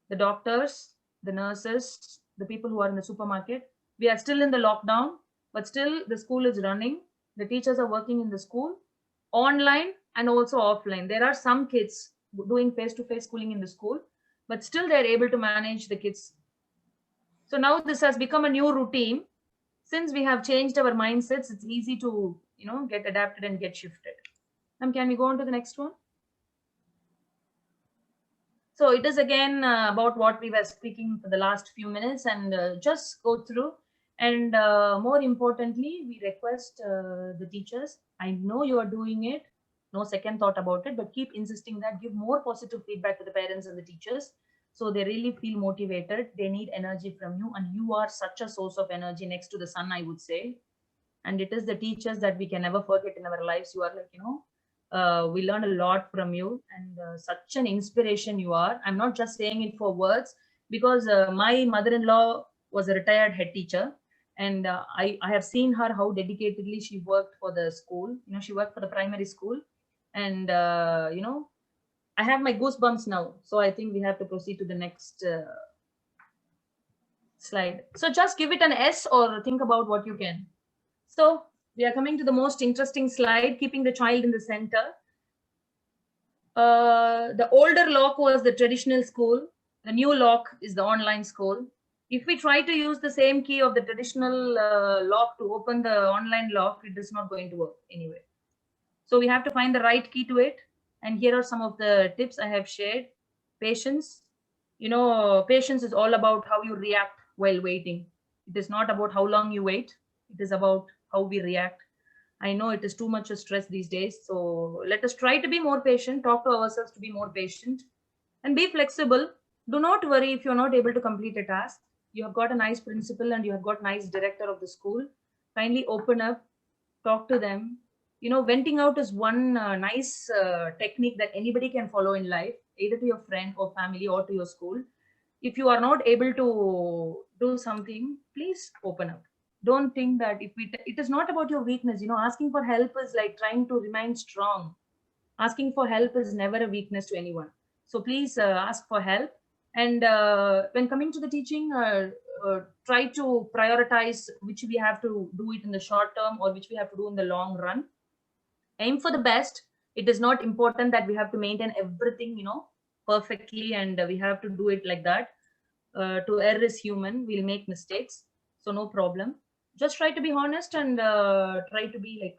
the doctors, the nurses, the people who are in the supermarket. We are still in the lockdown, but still the school is running. The teachers are working in the school online and also offline. There are some kids doing face-to-face schooling in the school, but still they're able to manage the kids. So now this has become a new routine. Since we have changed our mindsets, it's easy to, you know, get adapted and get shifted. Can we go on to the next one? So it is again about what we were speaking for the last few minutes, and just go through. And more importantly, we request the teachers, I know you are doing it, no second thought about it, but keep insisting that, give more positive feedback to the parents and the teachers, so they really feel motivated. They need energy from you, and you are such a source of energy next to the sun, I would say. And it is the teachers that we can never forget in our lives. You are like, you know, we learn a lot from you, and such an inspiration you are. I'm not just saying it for words, because my mother-in-law was a retired head teacher, and I have seen her, how dedicatedly she worked for the school. You know, she worked for the primary school, and you know, I have my goosebumps now. So I think we have to proceed to the next slide. So just give it an S or think about what you can. So we are coming to the most interesting slide, keeping the child in the center. The older lock was the traditional school. The new lock is the online school. If we try to use the same key of the traditional lock to open the online lock, it is not going to work anyway. So we have to find the right key to it. And here are some of the tips I have shared. Patience. Patience is all about how you react while waiting. It is not about how long you wait. It is about how we react. I know it is too much of stress these days. So let us try to be more patient, talk to ourselves to be more patient, and be flexible. Do not worry if you're not able to complete a task. You have got a nice principal and you have got nice director of the school. Kindly open up, talk to them. Venting out is one nice technique that anybody can follow in life, either to your friend or family or to your school. If you are not able to do something, please open up. Don't think that it is not about your weakness. Asking for help is like trying to remain strong. Asking for help is never a weakness to anyone. So please ask for help. And when coming to the teaching, try to prioritize which we have to do it in the short term or which we have to do in the long run. Aim for the best. It is not important that we have to maintain everything perfectly, and we have to do it like that. To err is human. We'll make mistakes, so no problem. Just try to be honest and try to be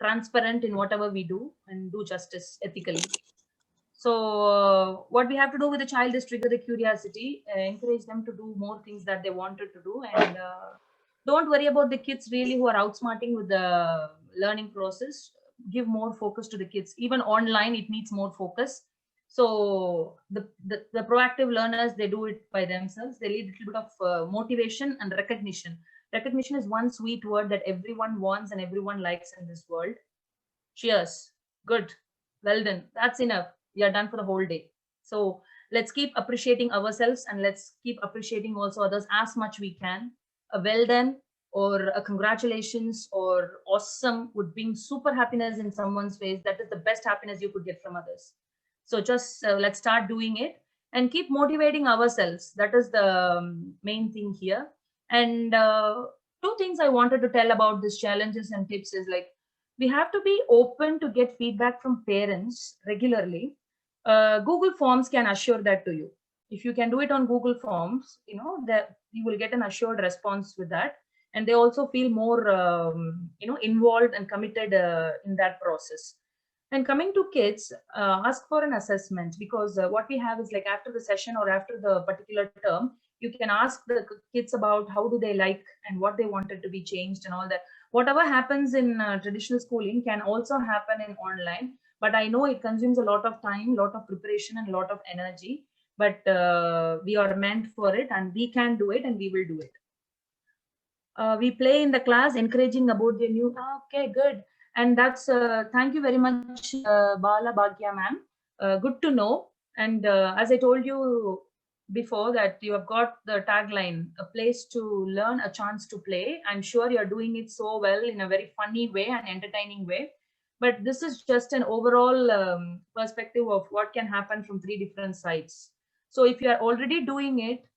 transparent in whatever we do and do justice ethically. So what we have to do with the child is trigger the curiosity, encourage them to do more things that they wanted to do, and don't worry about the kids really who are outsmarting with the learning process. Give more focus to the kids. Even online, it needs more focus. So the proactive learners, they do it by themselves. They need a little bit of motivation and recognition. Recognition is one sweet word that everyone wants and everyone likes in this world. Cheers. Good. Well done. That's enough. We are done for the whole day. So let's keep appreciating ourselves and let's keep appreciating also others as much we can. A well done or a congratulations or awesome would bring super happiness in someone's face. That is the best happiness you could get from others. So just let's start doing it and keep motivating ourselves. That is the main thing here. And two things I wanted to tell about these challenges and tips is like, we have to be open to get feedback from parents regularly. Google Forms can assure that to you. If you can do it on Google Forms, that you will get an assured response with that. And they also feel more, involved and committed in that process. And coming to kids, ask for an assessment, because what we have is like after the session or after the particular term, you can ask the kids about how do they like and what they wanted to be changed and all that. Whatever happens in traditional schooling can also happen in online, but I know it consumes a lot of time, lot of preparation and a lot of energy, but we are meant for it and we can do it and we will do it. We play in the class, encouraging about the new. Okay, good. And that's thank you very much, Bala Bhagya ma'am. Good to know. And as I told you before, that you have got the tagline, a place to learn, a chance to play. I'm sure you're doing it so well in a very funny way and entertaining way. But this is just an overall perspective of what can happen from 3 different sides. So if you are already doing it,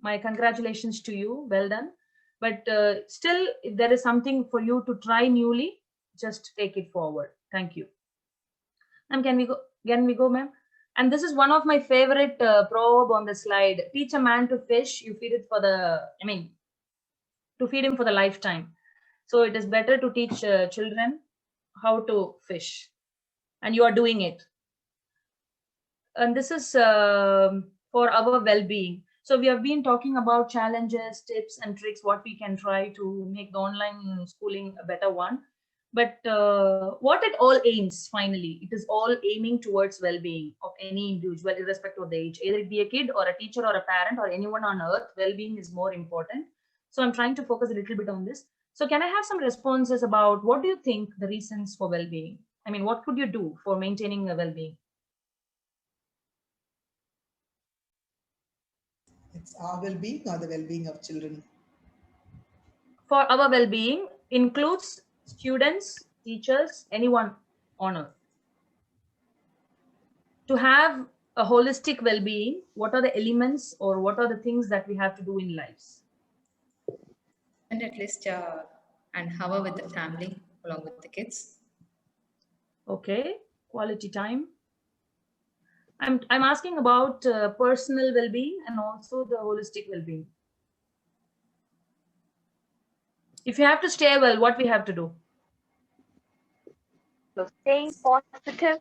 my congratulations to you. Well done. But still, if there is something for you to try newly, just take it forward. Thank you. And can we go, ma'am? And this is one of my favorite proverb on the slide. Teach a man to fish, you feed it for to feed him for the lifetime. So it is better to teach children how to fish. And you are doing it. And this is for our well-being. So we have been talking about challenges, tips and tricks, what we can try to make the online schooling a better one. But what it all aims, finally, it is all aiming towards well-being of any individual, irrespective of the age, either it be a kid or a teacher or a parent or anyone on earth. Well-being is more important. So I'm trying to focus a little bit on this. So can I have some responses about what do you think the reasons for well-being? I mean, what could you do for maintaining a well-being? It's our well-being or the well-being of children? For our well-being includes students, teachers, anyone on earth. To have a holistic well-being, what are the elements or what are the things that we have to do in lives? And at least an hour with the family along with the kids. Okay, quality time. I'm asking about personal well-being and also the holistic well-being. If you have to stay well, what we have to do? So staying positive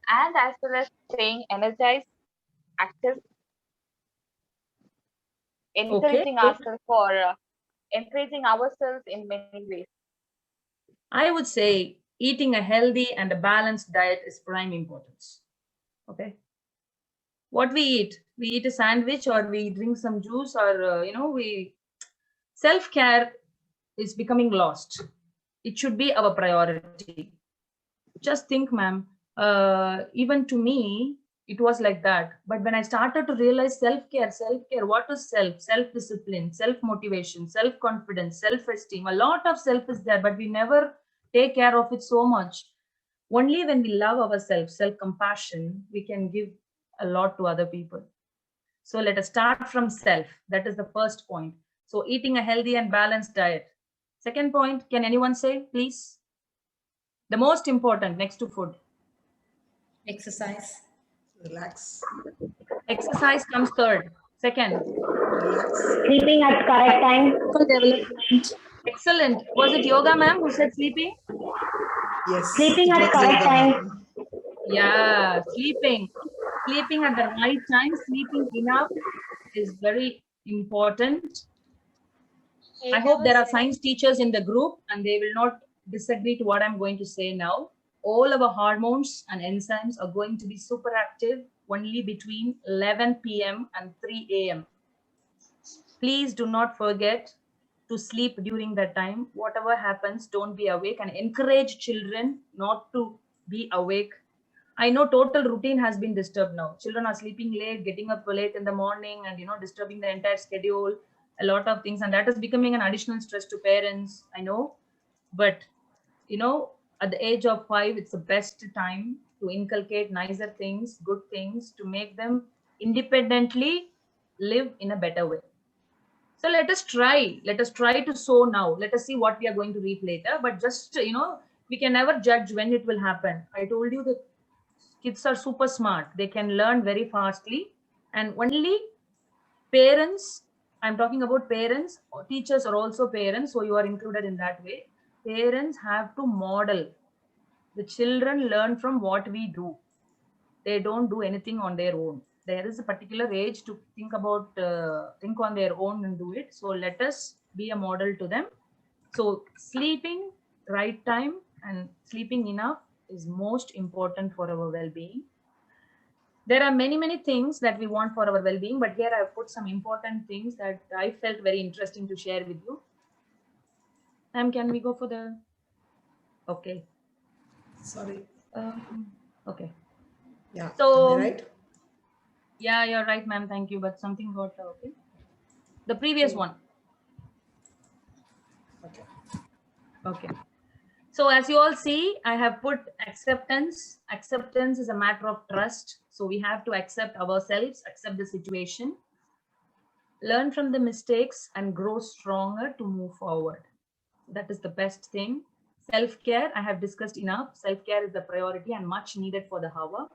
and as well as staying energized, active, Okay. encouraging ourselves in many ways. I would say eating a healthy and a balanced diet is prime importance. Okay. What we eat a sandwich or we drink some juice or, self-care is becoming lost. It should be our priority. Just think, ma'am, even to me, it was like that. But when I started to realize self-care, what is self? Self-discipline, self-motivation, self-confidence, self-esteem. A lot of self is there, but we never take care of it so much. Only when we love ourselves, self-compassion, we can give a lot to other people. So let us start from self. That is the first point. So eating a healthy and balanced diet. Second point, can anyone say, please? The most important next to food. Exercise. Relax. Exercise comes third. Second. Relax. Sleeping at correct time. Development. Excellent. Was it yoga, ma'am, who said sleeping? Yes. Sleeping it at was correct yoga, time. ma'am. Yeah, sleeping. Sleeping at the right time, sleeping enough is very important. I hope there are science teachers in the group and they will not disagree to what I'm going to say now. All our hormones and enzymes are going to be super active only between 11 p.m. and 3 a.m. Please do not forget to sleep during that time. Whatever happens, don't be awake, and encourage children not to be awake. I know total routine has been disturbed now. Children are sleeping late, getting up late in the morning, and disturbing the entire schedule, a lot of things, and that is becoming an additional stress to parents. I know, but at the age of 5, it's the best time to inculcate nicer things, good things, to make them independently live in a better way. So let us try to sow now. Let us see what we are going to reap later. But just, we can never judge when it will happen. I told you that kids are super smart. They can learn very fastly. And only parents, I'm talking about parents, teachers are also parents. So you are included in that way. Parents have to model. The children learn from what we do. They don't do anything on their own. There is a particular age to think on their own and do it. So let us be a model to them. So sleeping right time and sleeping enough is most important for our well-being. There are many things that we want for our well-being, but here I've put some important things that I felt very interesting to share with you. Can we go for the... Okay. Sorry. Okay. Yeah. So, am I right? Yeah, you're right, ma'am. Thank you. But something got okay. The previous one. Okay. Okay. So as you all see, I have put acceptance. Acceptance is a matter of trust. So we have to accept ourselves, accept the situation, learn from the mistakes and grow stronger to move forward. That is the best thing. Self-care, I have discussed enough. Self-care is the priority and much needed for the hour.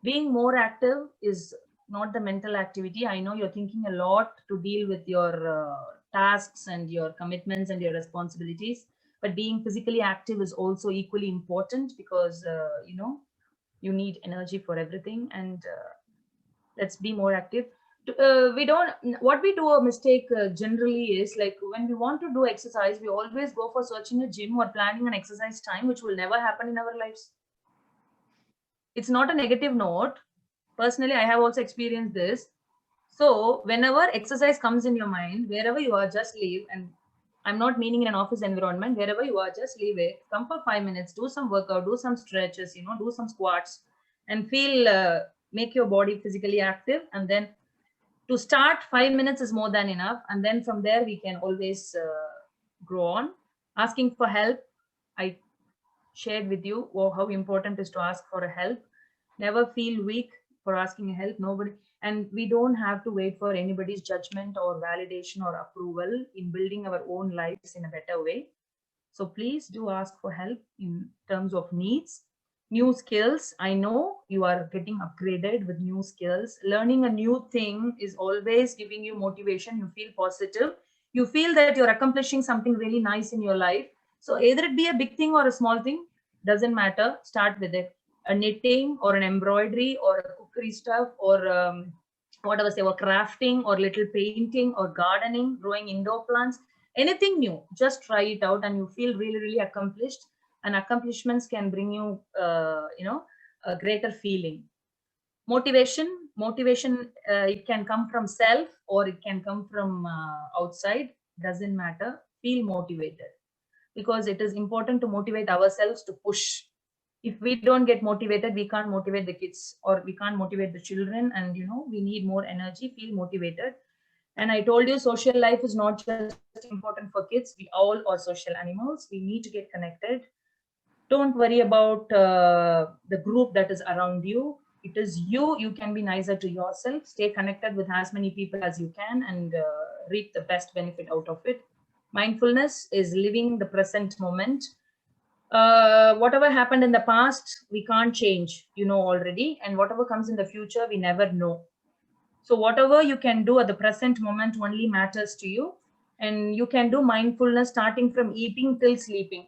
Being more active is not the mental activity. I know you're thinking a lot to deal with your tasks and your commitments and your responsibilities, but being physically active is also equally important because, you need energy for everything, and let's be more active. What we do a mistake generally is, like, when we want to do exercise, we always go for searching a gym or planning an exercise time, which will never happen in our lives. It's not a negative note. Personally, I have also experienced this. So whenever exercise comes in your mind, wherever you are, just leave. And I'm not meaning in an office environment. Wherever you are, just leave it. Come for 5 minutes, do some workout, do some stretches, do some squats, and make your body physically active. And then to start, 5 minutes is more than enough. And then from there, we can always grow on. Asking for help. I shared with you how important it is to ask for a help. Never feel weak for asking help. Nobody, and we don't have to wait for anybody's judgment or validation or approval in building our own lives in a better way. So please do ask for help in terms of needs. new skills. I know you are getting upgraded with new skills. Learning a new thing is always giving you motivation. You feel positive. You feel that you're accomplishing something really nice in your life. So either it be a big thing or a small thing, doesn't matter. Start with it. A knitting or an embroidery or a cookery stuff or whatever, say, or crafting or little painting or gardening, growing indoor plants, anything new. Just try it out and you feel really, really accomplished. And accomplishments can bring you, a greater feeling. Motivation, it can come from self or it can come from outside. Doesn't matter. Feel motivated, because it is important to motivate ourselves to push. If we don't get motivated, we can't motivate the kids or we can't motivate the children, and we need more energy. Feel motivated. And I told you, social life is not just important for kids. We all are social animals. We need to get connected. Don't worry about the group that is around you. It is you. You can be nicer to yourself. Stay connected with as many people as you can and reap the best benefit out of it. Mindfulness is living the present moment. Whatever happened in the past, we can't change, already. And whatever comes in the future, we never know. So whatever you can do at the present moment only matters to you. And you can do mindfulness starting from eating till sleeping.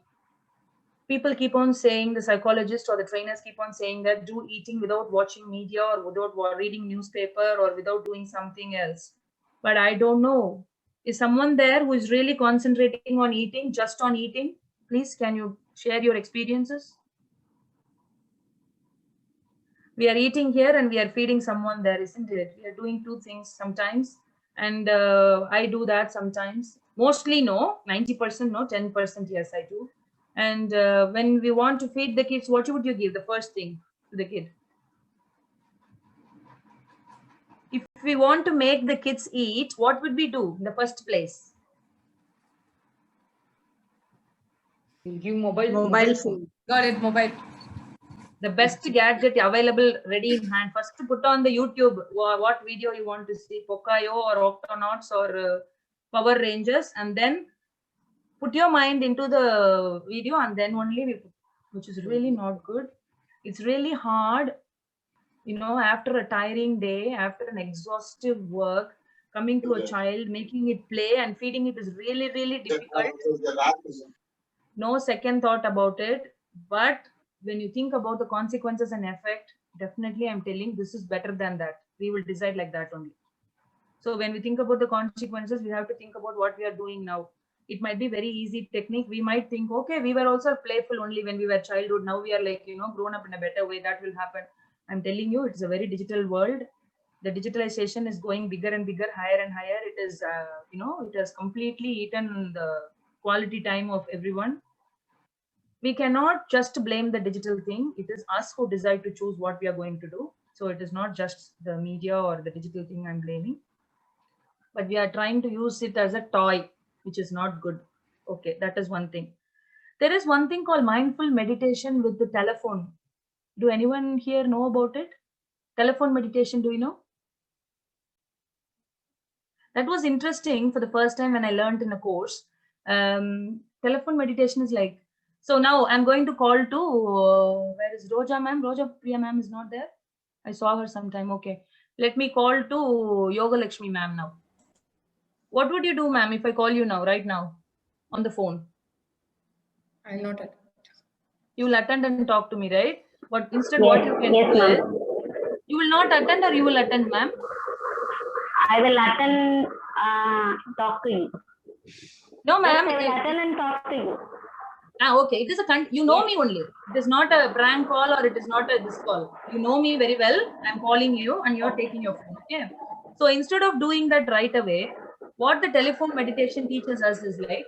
People keep on saying, the psychologists or the trainers keep on saying that do eating without watching media or without reading newspaper or without doing something else. But I don't know. Is someone there who is really concentrating on eating, just on eating? Please, can you share your experiences? We are eating here and we are feeding someone there, isn't it? We are doing two things sometimes. And I do that sometimes. Mostly no, 90% no, 10% yes, I do. And when we want to feed the kids, what would you give the first thing to the kid? If we want to make the kids eat, what would we do in the first place? We'll give mobile phone. Got it, mobile. The best gadget available ready in hand. First to put on the YouTube what video you want to see, Pokayo or Octonauts or Power Rangers, and then put your mind into the video and then only we put, which is really not good. It's really hard, after a tiring day, after an exhaustive work, coming to a child, making it play and feeding it is really, really difficult. No second thought about it. But when you think about the consequences and effect, definitely I'm telling this is better than that. We will decide like that only. So when we think about the consequences, we have to think about what we are doing now. It might be very easy technique. We might think, okay, we were also playful only when we were childhood. Now we are like, grown up in a better way. That will happen. I'm telling you, it's a very digital world. The digitalization is going bigger and bigger, higher and higher. It is, it has completely eaten the quality time of everyone. We cannot just blame the digital thing. It is us who decide to choose what we are going to do. So it is not just the media or the digital thing I'm blaming. But we are trying to use it as a toy, which is not good. Okay, that is one thing. There is one thing called mindful meditation with the telephone. Do anyone here know about it? Telephone meditation, do you know? That was interesting for the first time when I learned in a course. Telephone meditation is like, so now I'm going to call to, where is Roja ma'am? Roja Priya ma'am is not there. I saw her sometime. Okay. Let me call to Yoga Lakshmi ma'am now. What would you do, ma'am, if I call you now, right now, on the phone? I'll not attend. You will attend and talk to me, right? But instead, what you can do is, you will not attend or you will attend, ma'am? I will attend, talk to you. No, ma'am. Yes, I will attend and talk to you. Okay. It is you know me only. It is not a prank call or it is not a this call. You know me very well. I'm calling you and you're taking your phone. Okay. So instead of doing that right away, what the telephone meditation teaches us is like,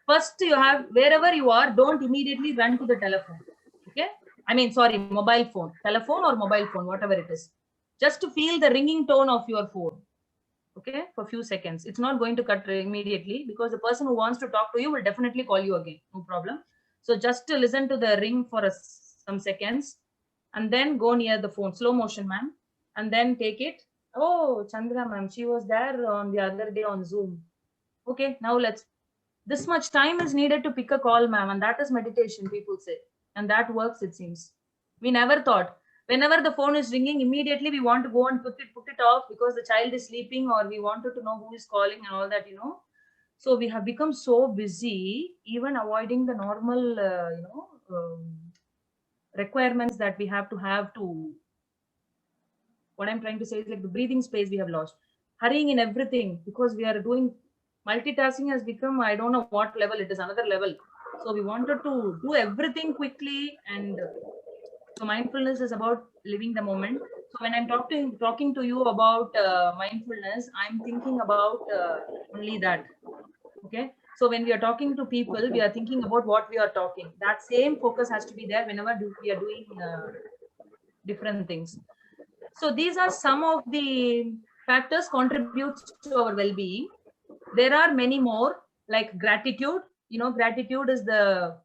first you have, wherever you are, don't immediately run to the telephone. Okay. I mean, sorry, mobile phone, telephone or mobile phone, whatever it is. Just to feel the ringing tone of your phone. Okay, for a few seconds. It's not going to cut immediately because the person who wants to talk to you will definitely call you again. No problem. So just to listen to the ring for some seconds and then go near the phone, slow motion, ma'am, and then take it. Oh, Chandra, ma'am, she was there on the other day on Zoom. Okay, now this much time is needed to pick a call, ma'am, and that is meditation, people say. And that works, it seems. We never thought. Whenever the phone is ringing, immediately we want to go and put it off because the child is sleeping, or we wanted to know who is calling and all that, So we have become so busy, even avoiding the normal, requirements that we have to. What I'm trying to say is like the breathing space we have lost. Hurrying in everything because we are doing multitasking has become, I don't know what level it is, another level. So we wanted to do everything quickly, and so mindfulness is about living the moment. So when I'm talking to you about mindfulness, I'm thinking about only that. Okay. So when we are talking to people, we are thinking about what we are talking. That same focus has to be there whenever we are doing different things. So these are some of the factors contributes to our well-being. There are many more, like gratitude. Gratitude is the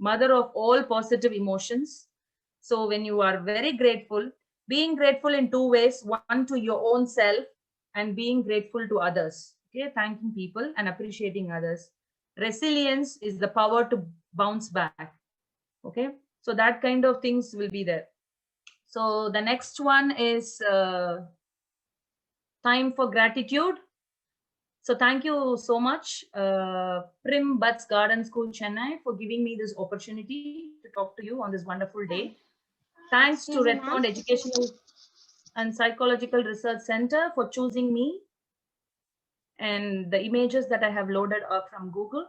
mother of all positive emotions. So when you are very grateful, being grateful in two ways, one to your own self and being grateful to others. Okay, thanking people and appreciating others. Resilience is the power to bounce back. Okay, so that kind of things will be there. So the next one is time for gratitude. So thank you so much, Prim Butts Garden School, Chennai, for giving me this opportunity to talk to you on this wonderful day. Thanks to Redmond Educational and Psychological Research Center for choosing me and the images that I have loaded up from Google.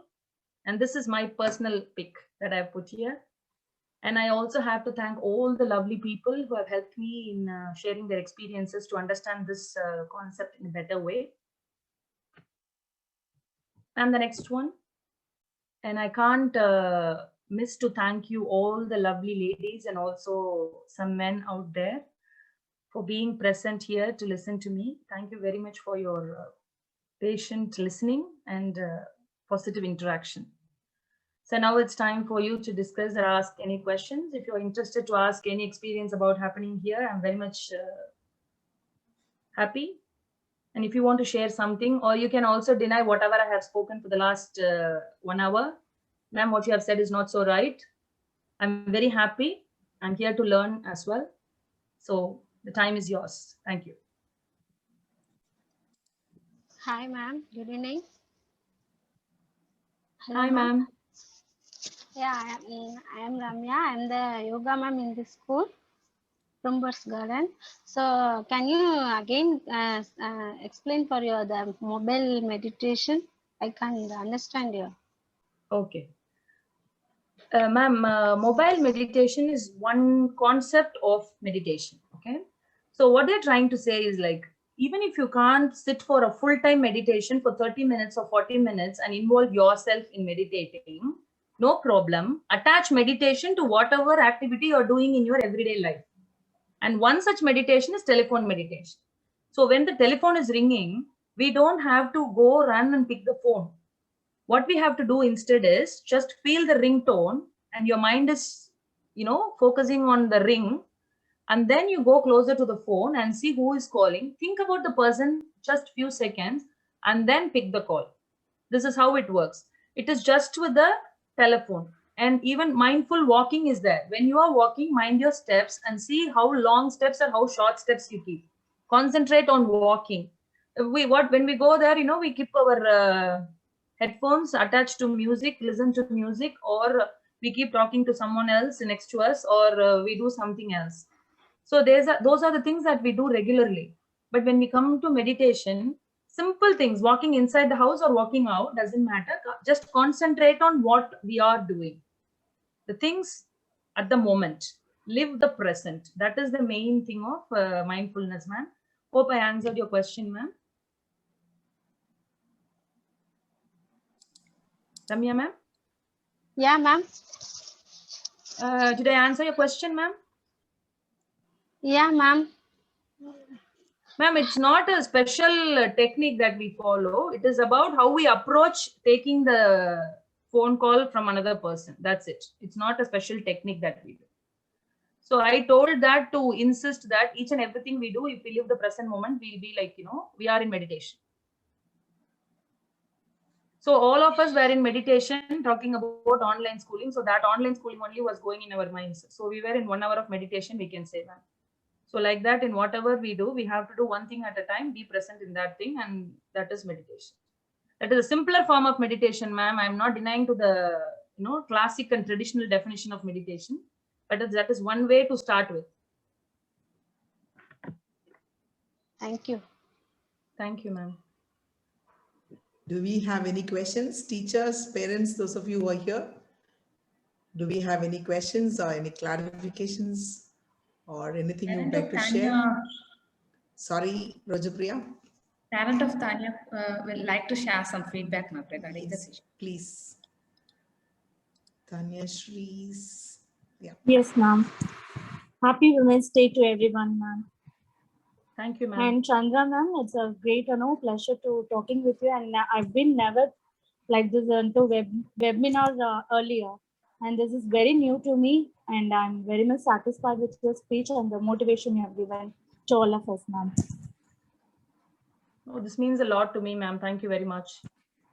And this is my personal pic that I've put here. And I also have to thank all the lovely people who have helped me in sharing their experiences to understand this concept in a better way. And the next one. And I can't miss to thank you all the lovely ladies and also some men out there for being present here to listen to me. Thank you very much for your patient listening and positive interaction. So now it's time for you to discuss or ask any questions. If you're interested to ask any experience about happening here, I'm very much happy. And if you want to share something, or you can also deny whatever I have spoken for the last 1 hour. Ma'am, what you have said is not so right. I'm very happy. I'm here to learn as well. So the time is yours. Thank you. Hi, ma'am. Good evening. Hello, Hi, ma'am. Yeah, I am Ramya. I am the yoga ma'am in the school from Butts Garden. So can you again explain for you the mobile meditation? I can't understand you. Okay. Ma'am, mobile meditation is one concept of meditation. Okay. So what they're trying to say is like, even if you can't sit for a full-time meditation for 30 minutes or 40 minutes and involve yourself in meditating, no problem. Attach meditation to whatever activity you're doing in your everyday life. And one such meditation is telephone meditation. So when the telephone is ringing, we don't have to go run and pick the phone. What we have to do instead is just feel the ringtone, and your mind is, focusing on the ring. And then you go closer to the phone and see who is calling. Think about the person just few seconds and then pick the call. This is how it works. It is just with the telephone. And even mindful walking is there. When you are walking, mind your steps and see how long steps or how short steps you keep. Concentrate on walking. When we go there, we keep our headphones attached to music, listen to music, or we keep talking to someone else next to us, or we do something else. So those are the things that we do regularly. But when we come to meditation, simple things, walking inside the house or walking out, doesn't matter. Just concentrate on what we are doing. The things at the moment. Live the present. That is the main thing of mindfulness, ma'am. Hope I answered your question, ma'am. Ramya, ma'am? Yeah, ma'am. Did I answer your question, ma'am? Yeah, ma'am. Ma'am, it's not a special technique that we follow. It is about how we approach taking the phone call from another person. That's it. It's not a special technique that we do. So I told that to insist that each and everything we do, if we live the present moment, we'll be like, we are in meditation. So all of us were in meditation talking about online schooling. So that online schooling only was going in our minds. So we were in 1 hour of meditation, we can say that. So like that, in whatever we do, we have to do one thing at a time, be present in that thing, and that is meditation. That is a simpler form of meditation, ma'am. I'm not denying to the classic and traditional definition of meditation, but that is one way to start with. Thank you. Thank you, ma'am. Do we have any questions? Teachers, parents, those of you who are here, do we have any questions or any clarifications or anything you would like to share? Sorry, Rojapriya. Parent of Tanya will like to share some feedback now regarding the session. Please. Tanya Shrees. Yeah. Yes, ma'am. Happy Women's Day to everyone, ma'am. Thank you, ma'am. And Chandra, ma'am, it's a great pleasure to talking with you. And I've been never like this into webinar earlier. And this is very new to me. And I'm very much satisfied with your speech and the motivation you have given to all of us, ma'am. Oh, this means a lot to me, ma'am. Thank you very much.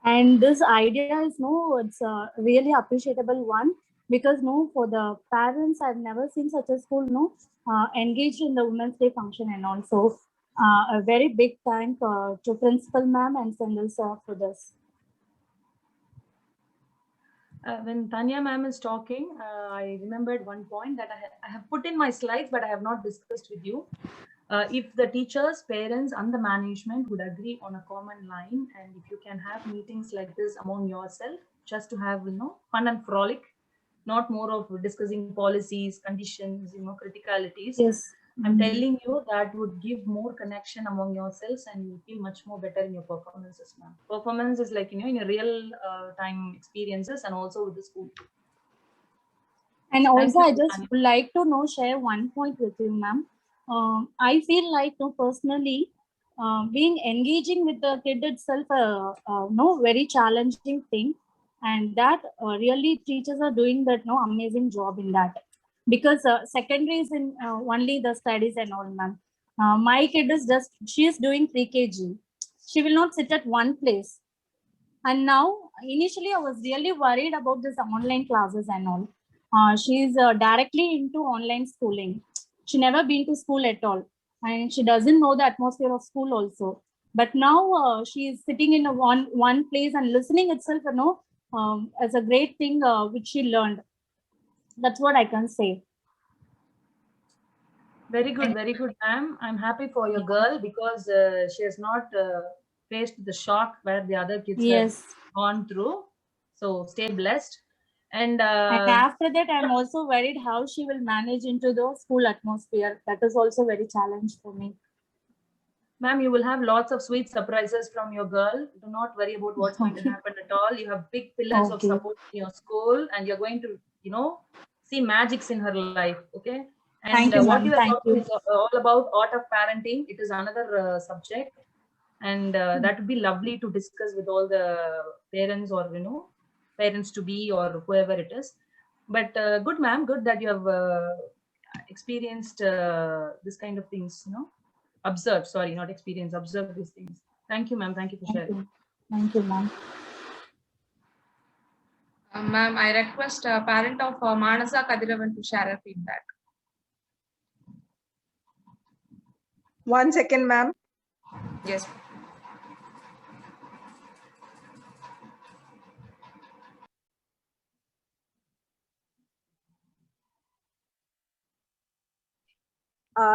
And this idea is it's a really appreciable one, because for the parents, I've never seen such a school engaged in the Women's Day function. And also a very big thank to Principal ma'am and Sendil sir for this. When Tanya ma'am is talking, I remembered one point that I have put in my slides, but I have not discussed with you. If the teachers, parents, and the management would agree on a common line, and if you can have meetings like this among yourself, just to have fun and frolic, not more of discussing policies, conditions, criticalities. Yes. I'm telling you that would give more connection among yourselves, and you feel much more better in your performances, ma'am. Performance is like in your real time experiences and also with the school. And also, I just would like to share one point with you, ma'am. I feel like personally being engaging with the kid itself very challenging thing, and that really teachers are doing that amazing job in that, because secondary is in only the studies and all, ma'am. My kid is she is doing pre-KG. She will not sit at one place, and now initially I was really worried about this online classes and all. She's directly into online schooling. She never been to school at all, and she doesn't know the atmosphere of school also. But now she is sitting in one place and listening itself, as a great thing which she learned. That's what I can say. Very good, ma'am. I'm happy for your girl, because she has not faced the shock where the other kids have gone through. So stay blessed. And after that, I'm also worried how she will manage into the school atmosphere. That is also very challenge for me. Ma'am, you will have lots of sweet surprises from your girl. Do not worry about what's going to happen at all. You have big pillars of support in your school, and you're going to, see magics in her life. Okay. And thank you, what you are talking is all about art of parenting. It is another subject, and that would be lovely to discuss with all the parents, or parents to be, or whoever it is. But good, ma'am, good that you have experienced this kind of things, observed, sorry, not experience, observed these things. Thank you, ma'am. Thank you for sharing. Thank you, ma'am. Ma'am, I request a parent of Manasa Kadiravan to share a feedback. 1 second, ma'am. Yes.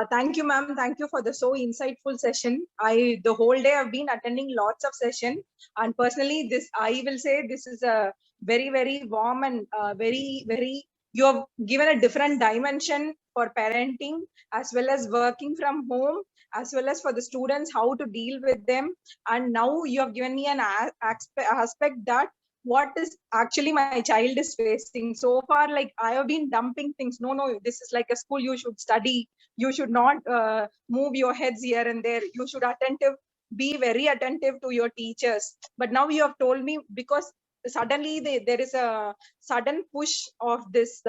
Thank you, ma'am. Thank you for the so insightful session. The whole day I've been attending lots of session, and personally, I will say this is a very, very warm and you have given a different dimension for parenting, as well as working from home, as well as for the students, how to deal with them. And now you have given me an aspect that what is actually my child is facing. So far, like I have been dumping things. No, this is like a school, you should study. You should not move your heads here and there. You should be very attentive to your teachers. But now you have told me, because suddenly there is a sudden push of this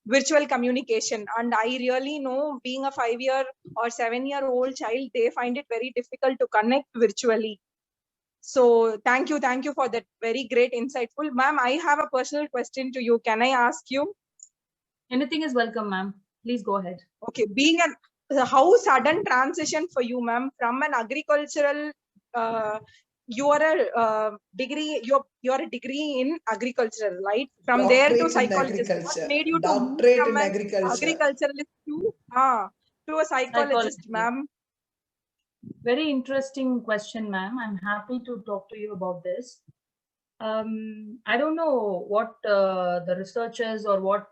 virtual communication. And I really know, being a 5-year or 7-year-old child, they find it very difficult to connect virtually. So thank you for that very great insightful. Ma'am, I have a personal question to you. Can I ask you? Anything is welcome, ma'am. Please go ahead. Okay, how sudden transition for you, ma'am, from an agricultural, you are a degree, you're a degree in agriculture, right? From there to Doctorate in psychologist. What agriculture. made you to move Doctorate from in an agriculture. agriculturalist to a psychologist, ma'am? Very interesting question, ma'am. I'm happy to talk to you about this. I don't know what the researchers or what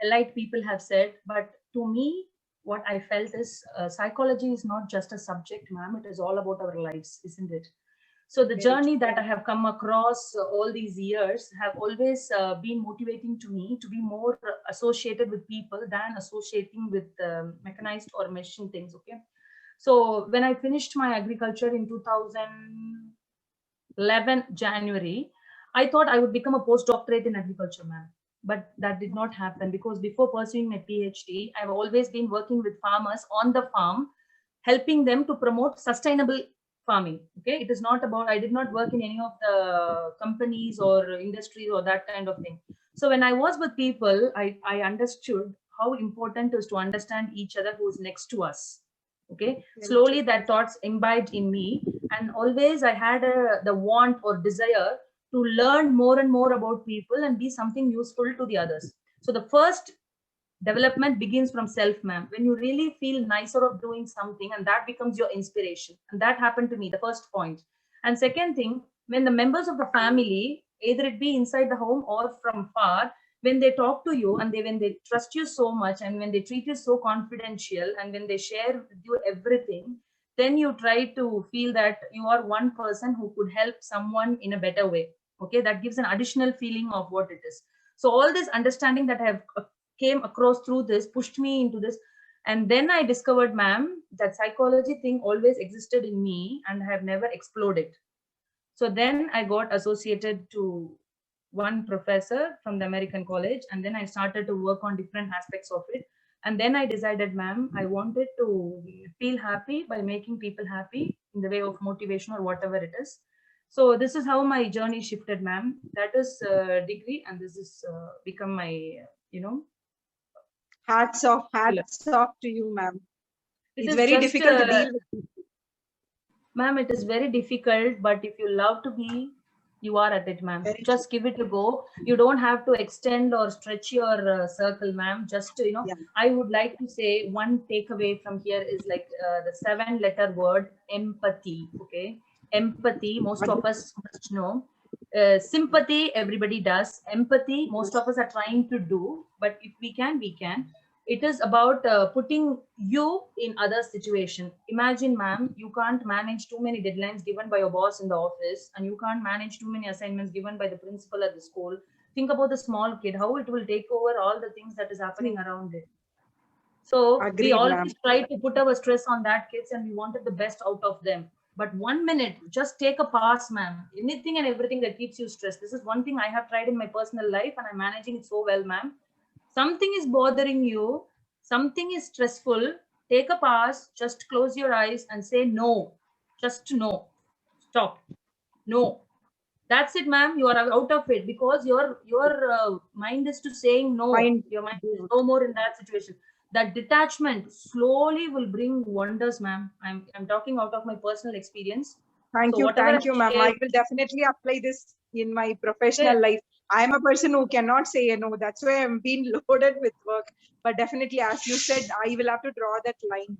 elite people have said, but to me, what I felt is psychology is not just a subject, ma'am. It is all about our lives, isn't it? So the journey that I have come across all these years have always been motivating to me to be more associated with people than associating with mechanized or machine things. Okay. So when I finished my agriculture in 2011 January, I thought I would become a postdoctorate in agriculture, ma'am. But that did not happen because before pursuing my PhD, I've always been working with farmers on the farm, helping them to promote sustainable farming. Okay, it is not about, I did not work in any of the companies or industries or that kind of thing. So when I was with people, I understood how important it is to understand each other who is next to us. Okay, slowly that thoughts imbibed in me, and always I had the want or desire to learn more and more about people and be something useful to the others. So the first development begins from self, ma'am. When you really feel nicer of doing something, and that becomes your inspiration. And that happened to me, the first point. And second thing, when the members of the family, either it be inside the home or from far, when they talk to you and when they trust you so much, and when they treat you so confidential, and when they share with you everything, then you try to feel that you are one person who could help someone in a better way. Okay, that gives an additional feeling of what it is. So all this understanding that I have came across through this pushed me into this. And then I discovered, ma'am, that psychology thing always existed in me and I have never explored it. So then I got associated to one professor from the American college, and then I started to work on different aspects of it. And then I decided, ma'am, I wanted to feel happy by making people happy in the way of motivation or whatever it is. So this is how my journey shifted, ma'am. That is degree, and this is become my, hats off to you, ma'am. It's very just, difficult to deal with people. Ma'am, it is very difficult, but if you love to be, you are at it, ma'am. Just give it a go. You don't have to extend or stretch your circle, ma'am. Just, I would like to say one takeaway from here is like the 7-letter word, empathy. Okay. Empathy, most of us must know. Sympathy, everybody does. Empathy, most of us are trying to do, but if we can, we can. It is about putting you in other situation. Imagine, ma'am, you can't manage too many deadlines given by your boss in the office, and you can't manage too many assignments given by the principal at the school. Think about the small kid, how it will take over all the things that is happening around it. So we always try to put our stress on that kids, and we wanted the best out of them. But 1 minute, just take a pass, ma'am. Anything and everything that keeps you stressed. This is one thing I have tried in my personal life, and I'm managing it so well, ma'am. Something is bothering you, something is stressful, take a pass, just close your eyes and say no. Just no. Stop. No. That's it, ma'am. You are out of it because your mind is to saying no. Your mind is no more in that situation. That detachment slowly will bring wonders, ma'am. I'm talking out of my personal experience. Thank you, ma'am. I will definitely apply this in my professional life. I am a person who cannot say no. That's why I'm being loaded with work. But definitely, as you said, I will have to draw that line.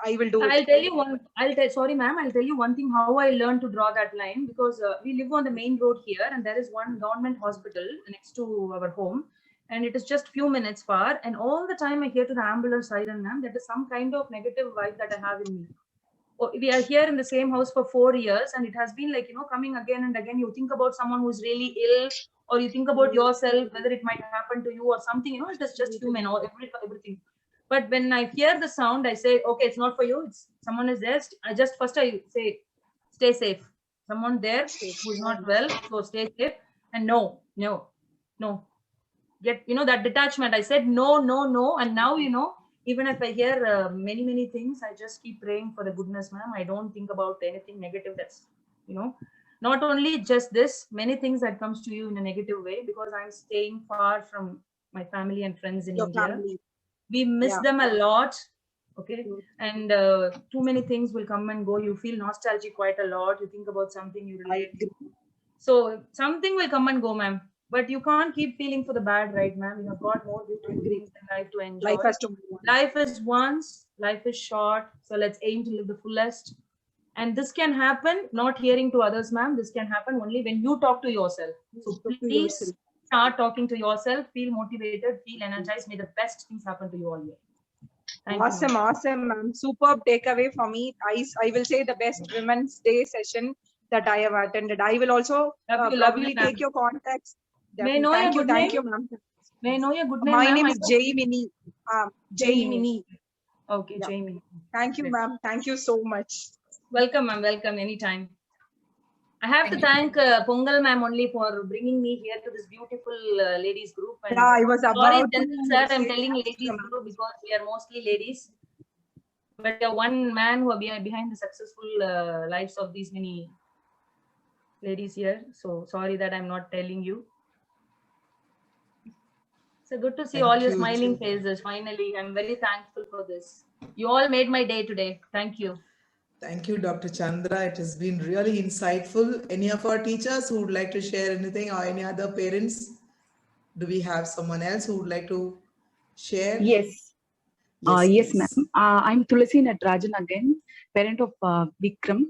I will do it. I'll tell you one. Sorry, ma'am. I'll tell you one thing. How I learned to draw that line, because we live on the main road here, and there is one government hospital next to our home, and it is just few minutes far. And all the time I hear to the ambulance siren, ma'am, that is some kind of negative vibe that I have in me. We are here in the same house for 4 years, and it has been like, coming again and again. You think about someone who's really ill, or you think about yourself, whether it might happen to you or something, it is just human or everything. But when I hear the sound, I say, okay, it's not for you. It's someone is there. First I say, stay safe. Someone there who's not well, so stay safe. And no. Get, that detachment. I said, no. And now, even if I hear many things, I just keep praying for the goodness, ma'am. I don't think about anything negative that's, not only just this, many things that comes to you in a negative way, because I'm staying far from my family and friends in Your India. family. We miss Yeah. them a lot. Okay. Mm. And too many things will come and go. You feel nostalgic quite a lot. You think about something, you I relate. agree. So something will come and go, ma'am. But you can't keep feeling for the bad, right, ma'am? You have got more beautiful things in life to enjoy. Life has to move on. Life is once, life is short. So let's aim to live the fullest. And this can happen, not hearing to others, ma'am. This can happen only when you talk to yourself. So Talk to please yourself. start talking to yourself, feel motivated, feel energized. May the best things happen to you all here. Thank Awesome, you, ma'am. awesome, ma'am. Superb takeaway for me. I will say the best Women's Day session that I have attended. I will also Love you, probably ma'am. take your contacts. May I know Thank your you, good thank name? you, ma'am. May I know your good name, My ma'am? name is Jay Mini. Jay Mini. Okay, Yeah. Jamie. Thank you, ma'am. Thank you so much. Welcome, ma'am. Welcome anytime. I have Thank to thank Pongal ma'am only for bringing me here to this beautiful ladies group. And Yeah, I was sorry, about Chandra sir, I'm say telling thanks to ladies the ma'am. group because we are mostly ladies. But you're one man who are behind the successful lives of these many ladies here. So sorry that I'm not telling you. So good to see Thank all your you, smiling too. faces. Finally, I'm very thankful for this. You all made my day today. Thank you. Thank you, Dr. Chandra. It has been really insightful. Any of our teachers who would like to share anything, or any other parents? Do we have someone else who would like to share? Yes. Yes, Yes, please. ma'am. I'm Tulasi Natarajan again, parent of Vikram.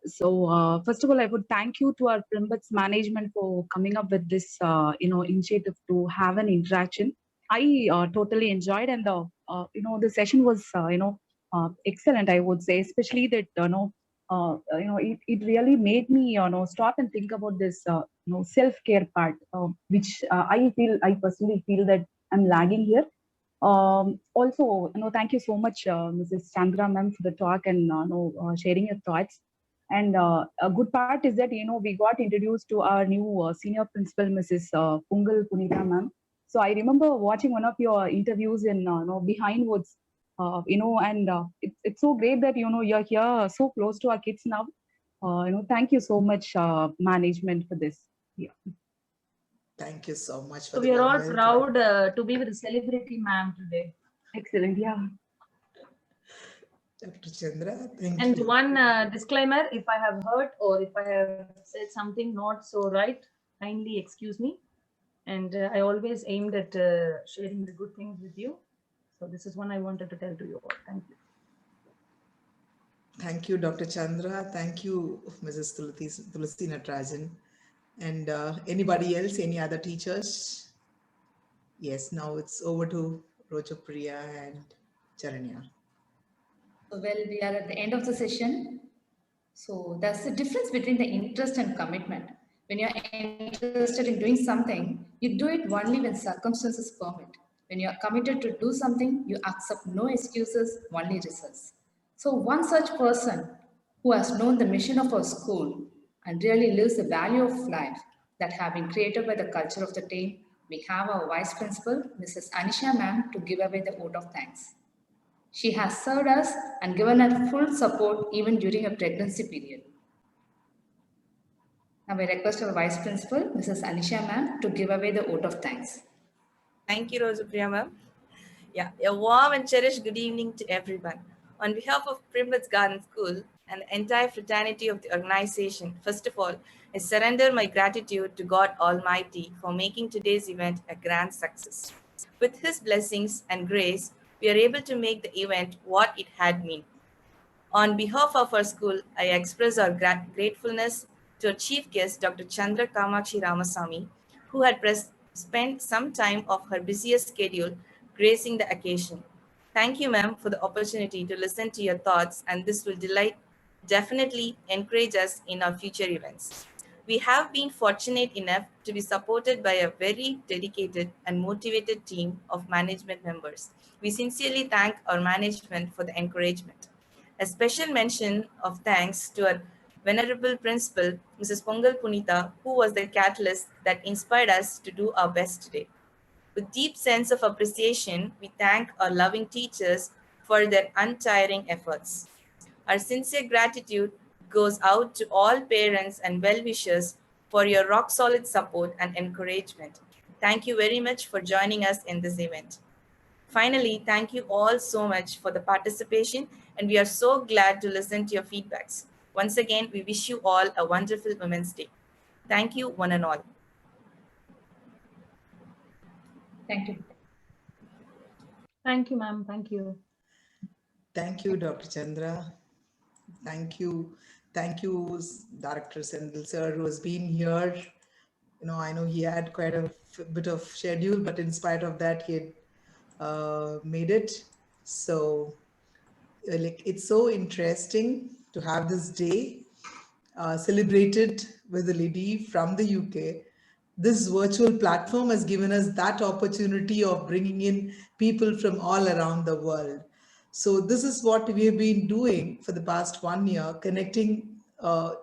So first of all, I would thank you to our Primbats management for coming up with this, initiative to have an interaction. I totally enjoyed, and the session was, excellent. I would say, especially that, it really made me, stop and think about this, self-care part, which I personally feel that I'm lagging here. Also, thank you so much, Mrs. Chandra ma'am, for the talk and sharing your thoughts. And a good part is that we got introduced to our new senior principal, Mrs. Pungal Punita ma'am. So I remember watching one of your interviews in Behind Woods, and it's so great that you're here so close to our kids now. Thank you so much, management, for this. Yeah. Thank you so much for So the we are warm all welcome. proud to be with the celebrity ma'am today. Excellent. Yeah. Dr. Chandra, thank And you. one disclaimer, if I have hurt or if I have said something not so right, kindly excuse me. And I always aimed at sharing the good things with you. So this is one I wanted to tell to you all. Thank you. Thank you, Dr. Chandra. Thank you, Mrs. Tulasi Natarajan. And anybody else, any other teachers? Yes, now it's over to Rochapriya and Charanya. So, well, we are at the end of the session. So that's the difference between the interest and commitment. When you're interested in doing something, you do it only when circumstances permit. When you're committed to do something, you accept no excuses, only results. So one such person who has known the mission of our school and really lives the value of life that have been created by the culture of the day, we have our Vice Principal, Mrs. Anisha Ma'am, to give away the vote of thanks. She has served us and given us full support even during a pregnancy period. Now I request our Vice Principal, Mrs. Anisha Ma'am, to give away the vote of thanks. Thank you, Rosapriya ma'am. Yeah, a warm and cherished good evening to everyone. On behalf of Primbats Garden School and the entire fraternity of the organization, first of all, I surrender my gratitude to God Almighty for making today's event a grand success. With His blessings and grace, we are able to make the event what it had been. On behalf of our school, I express our gratefulness to our chief guest, Dr. Chandra Kamakshi Ramasamy, who had spent some time of her busiest schedule gracing the occasion. Thank you, ma'am, for the opportunity to listen to your thoughts, and this will definitely encourage us in our future events. We have been fortunate enough to be supported by a very dedicated and motivated team of management members. We sincerely thank our management for the encouragement. A special mention of thanks to our venerable principal, Mrs. Pongal Punita, who was the catalyst that inspired us to do our best today. With deep sense of appreciation, we thank our loving teachers for their untiring efforts. Our sincere gratitude goes out to all parents and well-wishers for your rock-solid support and encouragement. Thank you very much for joining us in this event. Finally, thank you all so much for the participation, and we are so glad to listen to your feedbacks. Once again, we wish you all a wonderful Women's Day. Thank you, one and all. Thank you. Thank you, ma'am. Thank you. Thank you, Dr. Chandra. Thank you. Thank you, Director Sendil sir, who has been here. You know, I know he had quite a bit of schedule, but in spite of that, he had made it. So like, it's so interesting to have this day celebrated with a lady from the UK. This virtual platform has given us that opportunity of bringing in people from all around the world. So this is what we have been doing for the past 1 year, connecting,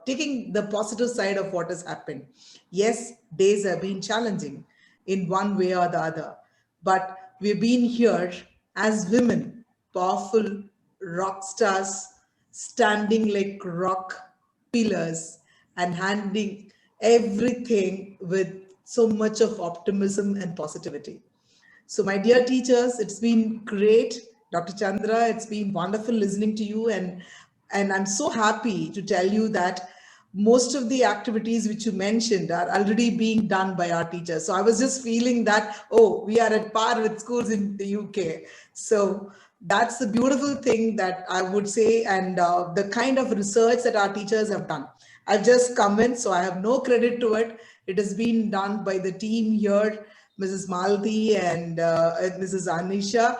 taking the positive side of what has happened. Yes, days have been challenging in one way or the other, but we've been here as women, powerful rock stars, standing like rock pillars and handling everything with so much of optimism and positivity. So my dear teachers, it's been great. Dr. Chandra, it's been wonderful listening to you, and I'm so happy to tell you that most of the activities which you mentioned are already being done by our teachers. So I was just feeling that, oh, we are at par with schools in the UK. So that's the beautiful thing that I would say, and the kind of research that our teachers have done. I've just come in, so I have no credit to it. It has been done by the team here, Mrs. Malti and Mrs. Anisha,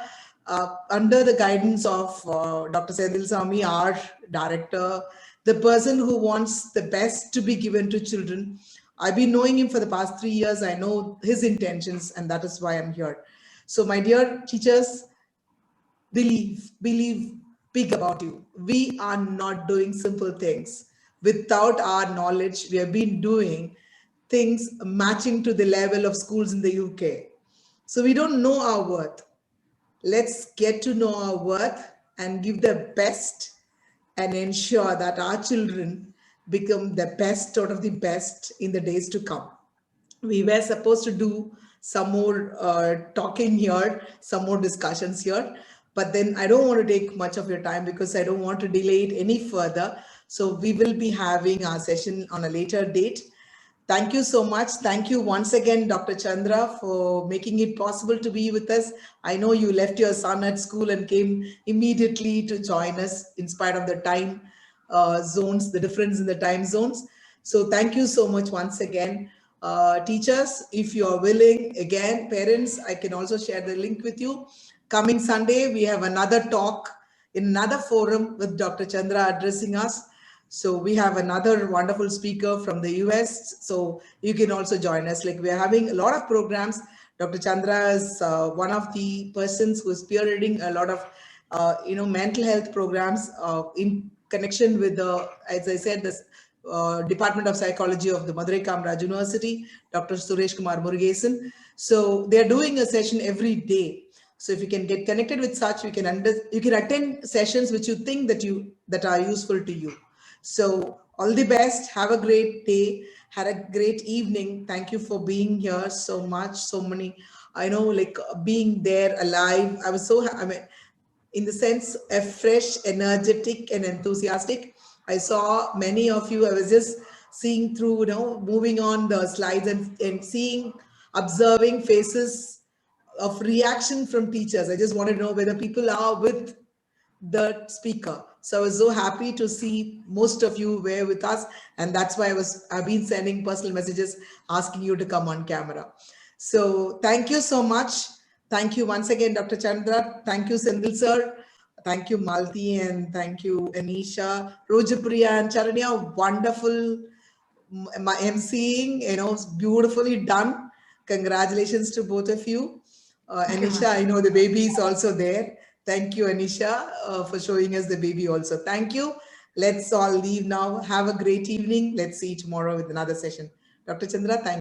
under the guidance of Dr. Sendil Sami, our director, the person who wants the best to be given to children. I've been knowing him for the past 3 years. I know his intentions, and that is why I'm here. So my dear teachers, believe big about you. We are not doing simple things. Without our knowledge, we have been doing things matching to the level of schools in the UK. So we don't know our worth. Let's get to know our worth and give the best and ensure that our children become the best out of the best in the days to come. We were supposed to do some more talking here, some more discussions here, but then I don't want to take much of your time because I don't want to delay it any further. So we will be having our session on a later date. Thank you so much. Thank you once again, Dr. Chandra, for making it possible to be with us. I know you left your son at school and came immediately to join us in spite of the time zones, the difference in the time zones. So thank you so much once again. Teachers, if you are willing, again, parents, I can also share the link with you. Coming Sunday, we have another talk in another forum with Dr. Chandra addressing us. So we have another wonderful speaker from the US. So you can also join us. Like, we're having a lot of programs. Dr. Chandra is one of the persons who is spearheading a lot of mental health programs in connection with the, as I said, this Department of Psychology of the Madurai Kamaraj University, Dr. Suresh Kumar Murugesan. So they're doing a session every day. So if you can get connected with such, you can attend sessions which you think that are useful to you. So all the best. Have a great day. Had a great evening. Thank you for being here so much. So many, I know, like being there alive. I was so, in the sense, a fresh, energetic and enthusiastic. I saw many of you. I was just seeing through, moving on the slides and seeing, observing faces of reaction from teachers. I just want to know whether people are with the speaker. So I was so happy to see most of you were with us, and that's why I've been sending personal messages asking you to come on camera. So thank you so much. Thank you once again, Dr. Chandra. Thank you, Sendil sir. Thank you, Malti, and thank you, Anisha, Rojapriya, and Charanya. Wonderful emceeing, beautifully done. Congratulations to both of you. Anisha, I know the baby is also there. Thank you, Anisha, for showing us the baby also. Thank you. Let's all leave now. Have a great evening. Let's see you tomorrow with another session. Dr. Chandra, thank you.